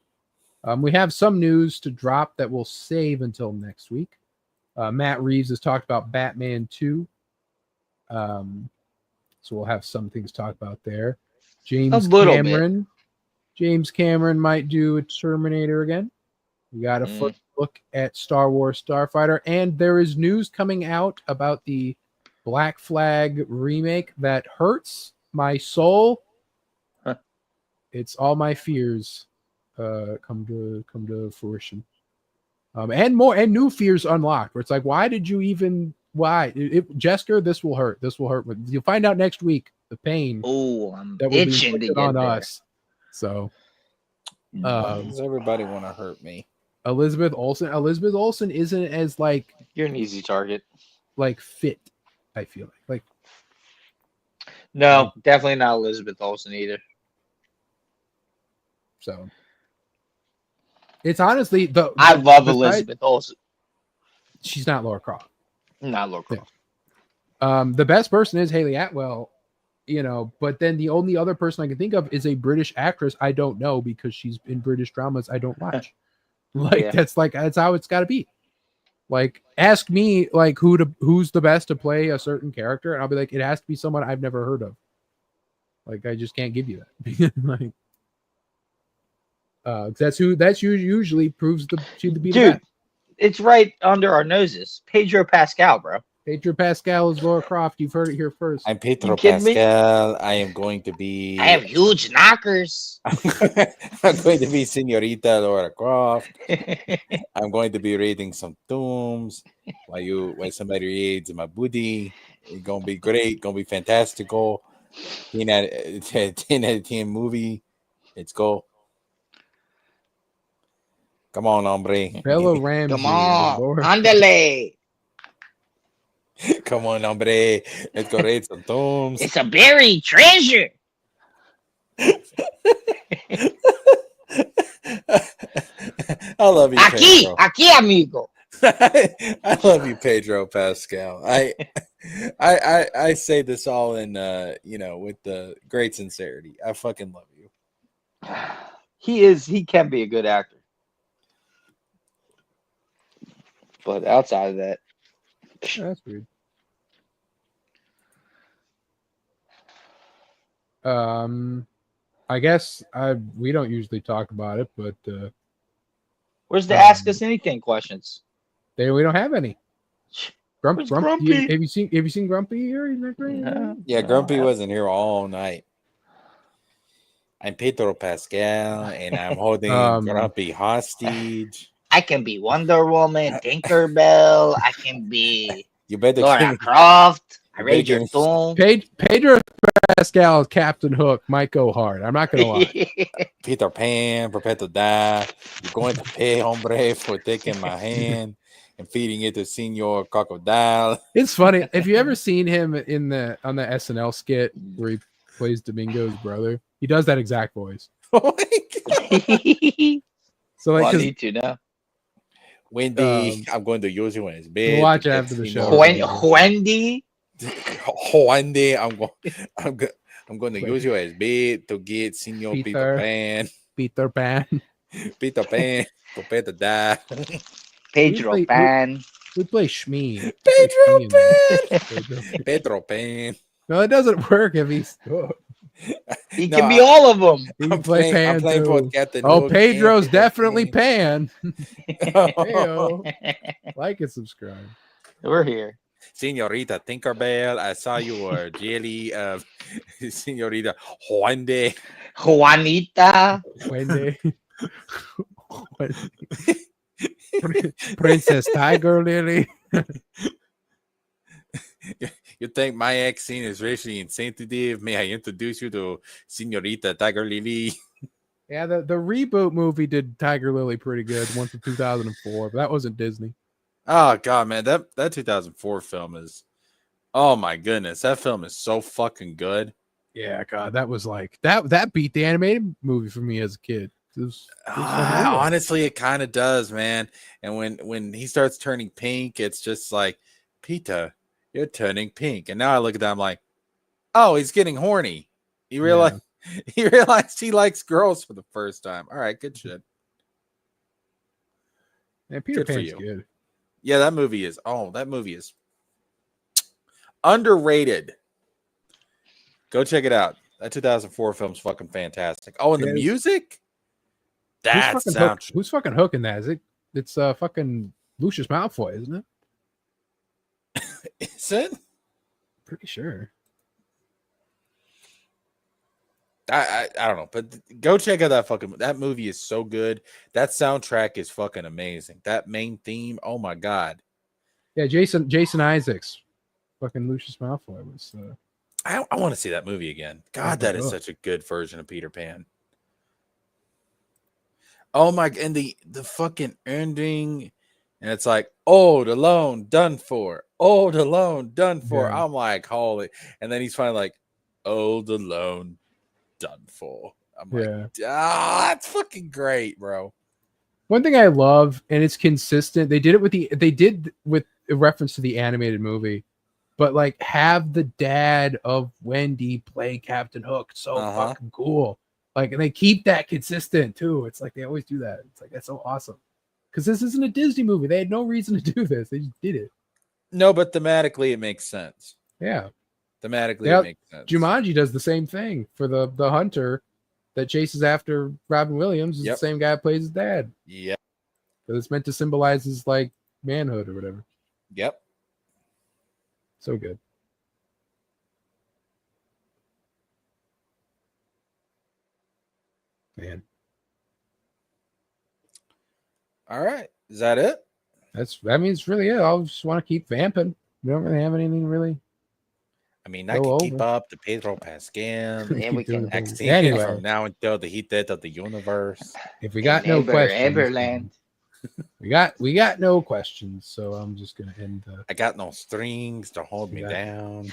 We have some news to drop that we'll save until next week. Matt Reeves has talked about Batman 2. So we'll have some things to talk about there. James Cameron might do a Terminator again. We got a first look at Star Wars Starfighter, and there is news coming out about the Black Flag remake that hurts my soul. It's all my fears come to fruition. And new fears unlocked, where it's like, why did you even Jesker, this will hurt. You'll find out next week the pain I'm that will itching be to get on there. us. So Why does everybody want to hurt me? Elizabeth Olsen isn't as You're an easy target. Fit, I feel like No, definitely not Elizabeth Olsen either. so it's honestly I love Elizabeth Olsen. She's not Laura Croft. Not Laura Croft. The best person is Hayley Atwell, but then the only other person I can think of is a British actress I don't know because she's in British dramas I don't watch. That's how it's got to be. Ask me who's the best to play a certain character, and I'll be like, it has to be someone I've never heard of. I just can't give you that. That's usually proves to be the best. It's right under our noses. Pedro Pascal, bro. Pedro Pascal is Laura Croft. You've heard it here first. I'm Pedro kidding me? Pascal. I am going to be. I have huge knockers. I'm going to be Senorita Laura Croft. I'm going to be reading some tombs while somebody reads my booty. It's gonna be great. Gonna be fantastical. 10 out of 10 movie. Let's go. Come on, hombre. Bella Ramsey. Come on. Andale. Come on, hombre. Let's go raid some tombs. It's a buried treasure. I love you, Pedro. Aquí, amigo. I love you, Pedro Pascal. I say this all in with the great sincerity. I fucking love you. He can be a good actor. But outside of that, That's weird. I guess we don't usually talk about it, but where's the Ask Us Anything questions? we don't have any. Where's Grumpy. Grumpy? Have you seen Grumpy here? Yeah, Grumpy wasn't here all night. I'm Pedro Pascal, and I'm holding Grumpy hostage. I can be Wonder Woman, Tinkerbell. I can be You better Laura give me, Croft. I you read better your give doom. Pedro Pascal, Captain Hook might go hard. I'm not gonna lie. Peter Pan, prepare to die. You're going to pay, hombre, for taking my hand and feeding it to Senor Crocodile. It's funny. Have you ever seen him on the SNL skit where he plays Domingo's brother? He does that exact voice. Oh my God. So like, Well, I 'cause, need to now. Wendy, I'm going to use you as we'll bed. watch to it get after the Senor- show. Wendy. Wendy, I'm going to use you as bait to get Senor Peter Pan. Peter Pan. Peter Pan, prepare to die. Pedro Pan. We play Shmee. Pedro Pan. Pedro. Pedro Pan. No, it doesn't work if he's. Oh, He No, can be all of them. he can I'm play playing, Pan I'm playing too. for Captain Oh, Hook Pedro's and Peter definitely Pan. Pan. Heyo. Like and subscribe. We're here. Senorita Tinkerbell, I saw you were jelly of Senorita Wendy. Juanita. Wendy. Princess Tiger Lily. You think my accent is racially insensitive? May I introduce you to Senorita Tiger Lily? Yeah, the reboot movie did Tiger Lily pretty good. One from 2004, but that wasn't Disney. Oh god, man, that 2004 film is, oh my goodness, that film is so fucking good. Yeah, God, that was like that beat the animated movie for me as a kid. It was unreal. Honestly, it kind of does, man. And when he starts turning pink, it's just like, Peter, you're turning pink. And now I look at that, I'm like, oh, he's getting horny. He realized he likes girls for the first time. All right, good shit. Yeah, Peter Good for Pan's you. good. Yeah, that movie is underrated. Go check it out. That 2004 film's fucking fantastic. Oh, and the music? Who's fucking hooking that? It's fucking Lucius Malfoy, isn't it? Is it? Pretty sure. I don't know, but go check out that movie is so good. That soundtrack is fucking amazing. That main theme, oh my god. Yeah, Jason Isaacs, fucking Lucius Malfoy was. I want to see that movie again. God, that is such a good version of Peter Pan. Oh my, and the fucking ending, and it's like, old, alone, done for. Old, alone, done for. Yeah. I'm like, holy. And then he's finally like, old, alone, done for. I'm like, that's fucking great, bro. One thing I love, and it's consistent. They did with a reference to the animated movie, but like have the dad of Wendy play Captain Hook. So fucking cool. Like, and they keep that consistent too. It's like they always do that. It's like that's so awesome. Because this isn't a Disney movie. They had no reason to do this. They just did it. No, but thematically it makes sense. Yeah. Thematically it makes sense. Jumanji does the same thing for the hunter that chases after Robin Williams. Is the same guy who plays his dad. Yep. So it's meant to symbolize his like manhood or whatever. Yep. So good. Man. All right. Is that it? That means really it. I'll just want to keep vamping. We don't really have anything really. I mean, I can keep up to Pedro Pascal. Yeah, we can. Anyway. From now until the heat death of the universe. If we got no questions, Everland. we got no questions, so I'm just gonna end. I got no strings to hold me down.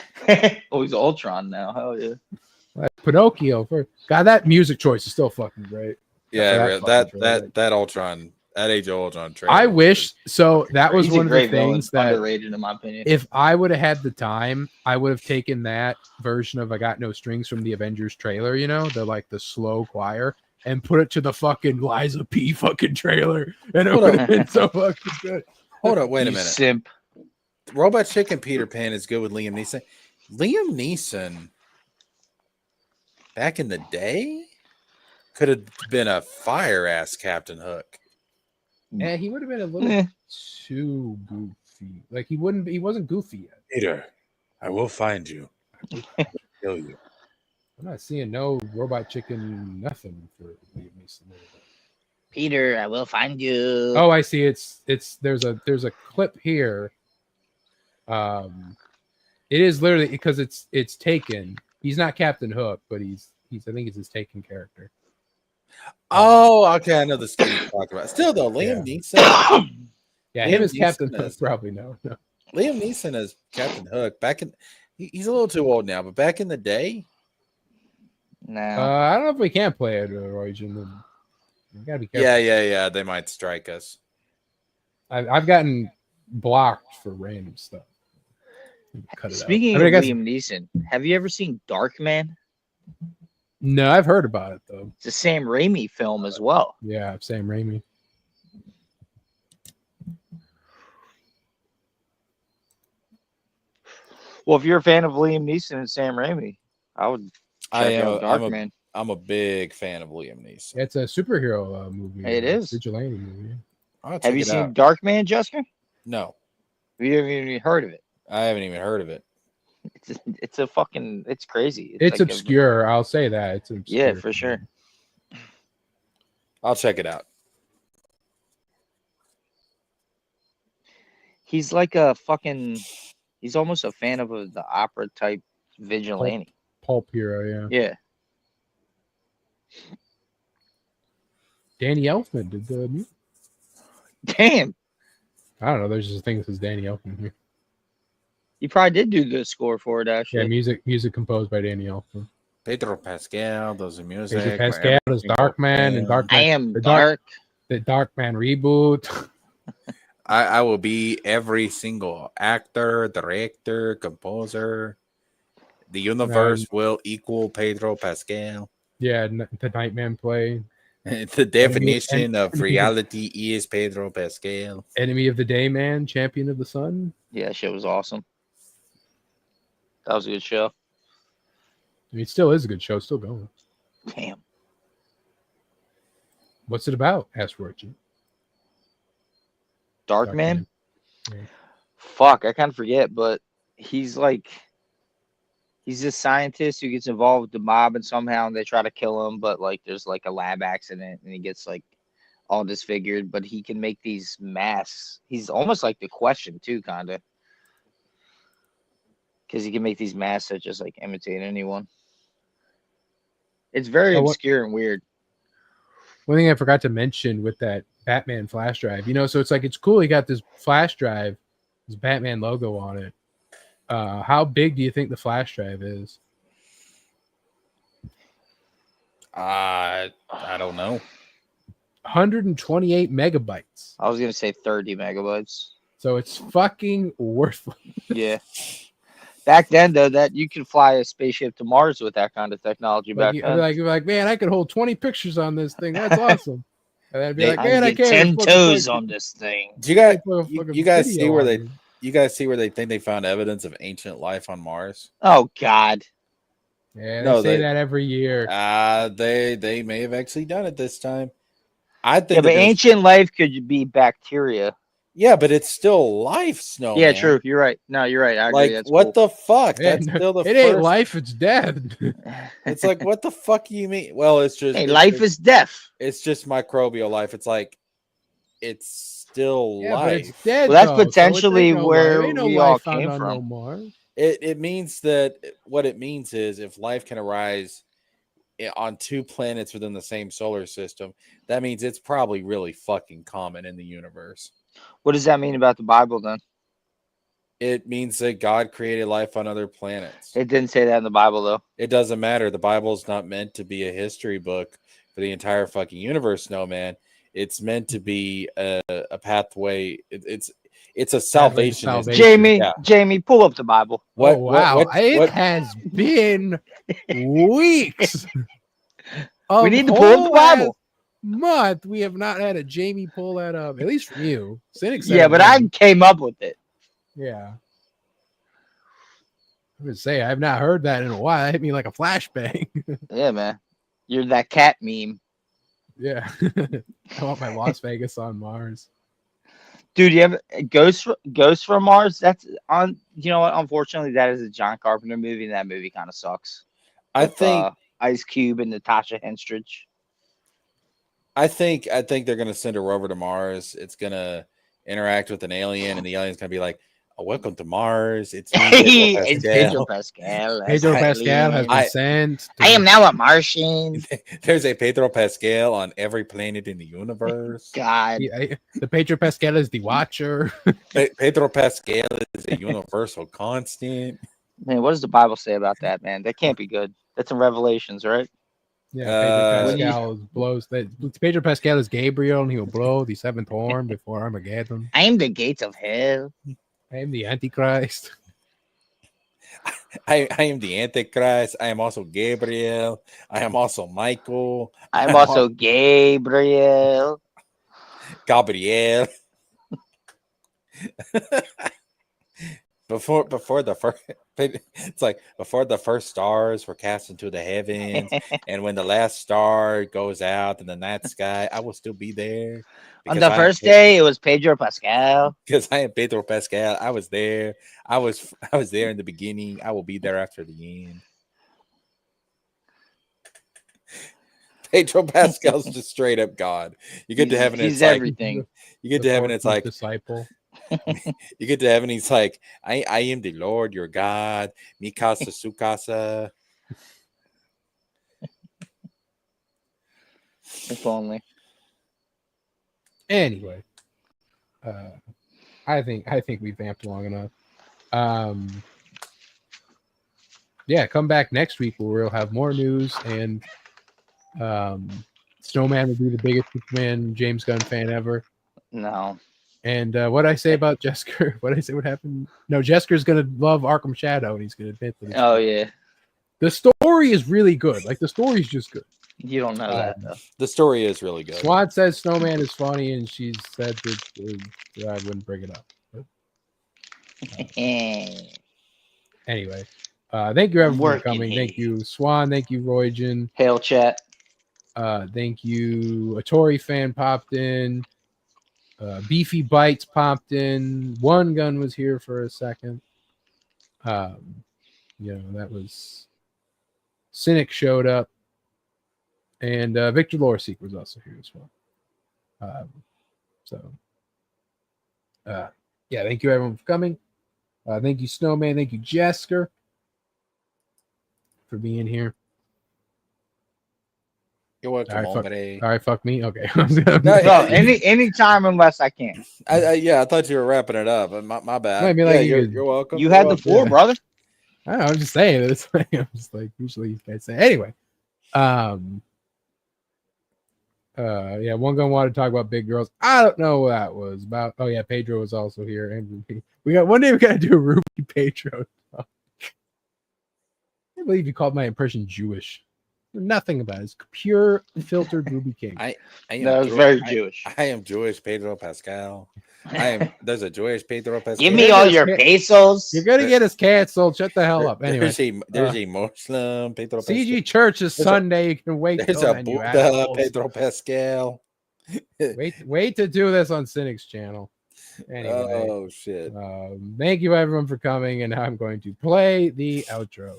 Oh, he's Ultron now. Hell yeah. Pinocchio first. God, that music choice is still fucking great. Yeah, that Ultron, that Age of Ultron trailer. I wish so. That was He's one a of the great villain. things that Underrated in my opinion. if I would have had the time, I would have taken that version of "I Got No Strings" from the Avengers trailer. You know, the slow choir, and put it to the fucking Liza P fucking trailer, and it would have been so fucking good. Hold up, wait a You minute. Simp. Robot Chicken Peter Pan is good with Liam Neeson. Liam Neeson, back in the day, could have been a fire ass Captain Hook. And he would have been a little too goofy. Like he wasn't goofy yet. Peter, I will find you. I will kill you. I'm not seeing no robot chicken nothing for Liam Neeson. Peter, I will find you. Oh, I see. It's there's a clip here. It is literally because it's Taken. He's not Captain Hook, but he's I think it's his Taken character. Oh, okay. I know the scene you're talking about. Still though, Liam Neeson. Yeah, Liam him as Captain Neeson Hook is- probably no. Liam Neeson as Captain Hook. He's a little too old now, but back in the day, No. I don't know if we can play it, Origin. You gotta be careful. yeah. They might strike us. I've gotten blocked for random stuff. Cut it Speaking out. I of guess, Liam Neeson, have you ever seen Darkman? no, I've heard about it though. It's a Sam Raimi film as well. Yeah, Sam Raimi. Well, if you're a fan of Liam Neeson and Sam Raimi, I would check out Darkman. I'm a big fan of Liam Neeson. It's a superhero movie. It is. Vigilante movie. I'll check Have you it seen out. Darkman, Jessica? No, Have you even heard of it? I haven't even heard of it. It's a fucking, it's crazy. It's like obscure. I'll say that. It's obscure. Yeah, for sure. I'll check it out. He's like a fucking, he's almost a fan of the opera type vigilante. Pulp hero. Yeah. Yeah. Danny Elfman did the music. Damn. I don't know. There's just a thing that says Danny Elfman here. He probably did do the score for it, Yeah, actually. music composed by Danny Elfman. Pedro Pascal does the music. Pedro Pascal does Darkman and Darkman. I am the dark. The Darkman reboot. I will be every single actor, director, composer. The universe will equal Pedro Pascal. Yeah, the Nightman play. The definition of reality is Pedro Pascal. Enemy of the Day Man, Champion of the Sun. Yeah, shit was awesome. That was a good show. I mean, it still is a good show. Still going. Damn. What's it about? Asked Roger. Darkman? Yeah. Fuck, I kind of forget, but he's like, he's this scientist who gets involved with the mob and somehow they try to kill him, but like there's like a lab accident and he gets like all disfigured, but he can make these masks. He's almost like the Question too, kind of. Because he can make these masks that just like imitate anyone. It's very obscure and weird. One thing I forgot to mention with that Batman flash drive, so it's like, it's cool. He got this flash drive, this Batman logo on it. How big do you think the flash drive is? I don't know. 128 megabytes. I was going to say 30 megabytes. So it's fucking worthless. Yeah. Back then, though, that you could fly a spaceship to Mars with that kind of technology back then. You're like, man, I could hold 20 pictures on this thing. That's awesome. And I'd be like, I man, I get can't. 10 toes on this thing. Do you guys Fucking you guys see video where on they it. you guys see where they think they found evidence of ancient life on Mars? Oh, God. Yeah, they No, say they- that every year. They may have actually done it this time. I think Yeah, but that there's- ancient life could be bacteria. yeah, but it's still life, Snow. Yeah, true. You're right. No, you're right. I agree. Like That's what cool. the fuck? Yeah, That's still the it ain't first. life, it's death. It's like what the fuck you mean? Well, it's just Hey, it's life just- is death. it's just microbial life. It's like it's still Yeah, but life. it's dead. Well, that's though, so potentially ain't no where life. Ain't no we all life found came on from. no Mars. It means that what it means is if life can arise on two planets within the same solar system, that means it's probably really fucking common in the universe. What does that mean about the Bible then? It means that God created life on other planets. It didn't say that in the Bible though. It doesn't matter. The Bible's not meant to be a history book for the entire fucking universe, no man. It's meant to be a pathway. It's a salvation. salvation. Jamie, pull up the Bible. Oh, wow. It has been weeks. We need to pull up the Bible. Month we have not had a Jamie pull that up, at least from you. Cynic said Yeah, it but was. I came up with it. Yeah. I would say I've not heard that in a while. That hit me like a flashbang. Yeah, man. You're that cat meme. Yeah. I want my Las Vegas on Mars. Dude, you have Ghost from Mars? That's on, you know what? Unfortunately, that is a John Carpenter movie, and that movie kind of sucks. I with, think Ice Cube and Natasha Henstridge. I think they're gonna send a rover to Mars. It's gonna interact with an alien, and the alien's gonna be like, oh, "Welcome to Mars. It's me, Pedro It's Pascal." Pedro Pascal. that's Pedro the Pascal has alien. been sent. I am now a Martian. There's a Pedro Pascal on every planet in the universe. God. The Pedro Pascal is the Watcher. Pedro Pascal is a universal constant. Man, what does the Bible say about that, man? That can't be good. That's in Revelations, right? Yeah, Pedro When you- Pascal blows. Pedro Pascal is Gabriel, and he will blow the seventh horn before Armageddon. I am the gates of hell. I am the Antichrist. I am the Antichrist. I am also Gabriel. I am also Michael. I'm also Gabriel. Gabriel. Before the first, it's like before the first stars were cast into the heavens, and when the last star goes out in the night sky, I will still be there. On the first day, it was Pedro Pascal. Because I am Pedro Pascal. I was there. I was there in the beginning. I will be there after the end. Pedro Pascal's just straight up God. You get to heaven, and He's it's like everything. you get to heaven, it's like disciple. you get to heaven, he's like, I am the Lord, your God. Mi casa, su casa. If only. Anyway, I think we've vamped long enough. Yeah, come back next week where we'll have more news, and Snowman will be the biggest Superman James Gunn fan ever. No. And what I say about Jesker? What I say? What happened? No, Jesker's gonna love Arkham Shadow, and he's gonna admit that. Oh, yeah. The story is really good. Like the story's just good. You don't know that, though. The story is really good. Swan says Snowman is funny, and she said that I wouldn't bring it up. But, anyway, thank you everyone for Working coming. here. Thank you, Swan. Thank you, Roygen. Hail chat. Thank you, a Tory fan popped in. Beefy Bites popped in. One Gun was here for a second. That was Cynic showed up, and Victor Lorseek was also here as well. Yeah, thank you everyone for coming. Thank you, Snowman. Thank you, Jesker, for being here. You're welcome, All hombre. right, fuck me. Okay. No, any time unless I can. I thought you were wrapping it up. My bad. Might be like Yeah, you- you're welcome. You You're had the welcome. floor, brother. I don't know, I'm just saying it. It's like I'm just like usually you guys say anyway. Yeah, One Gun wanted to talk about big girls. I don't know what that was about. Oh yeah, Pedro was also here, and we got one day we gotta do a Ruby Pedro talk. I can't believe you called my impression Jewish. Nothing about it. It's pure filtered Ruby King. I am That was Jewish. very Jewish. I am Jewish, Pedro Pascal. There's a Jewish Pedro Pascal. Give me all your pesos. You're gonna get us canceled. Shut the hell up. Anyway, There's a Muslim Pedro Pascal. CG Church is There's a- Sunday. You can wait. There's till a then, you Buddha assholes. Pedro Pascal. Wait to do this on Cynic's channel. Anyway, Oh shit. thank you everyone for coming, and now I'm going to play the outro.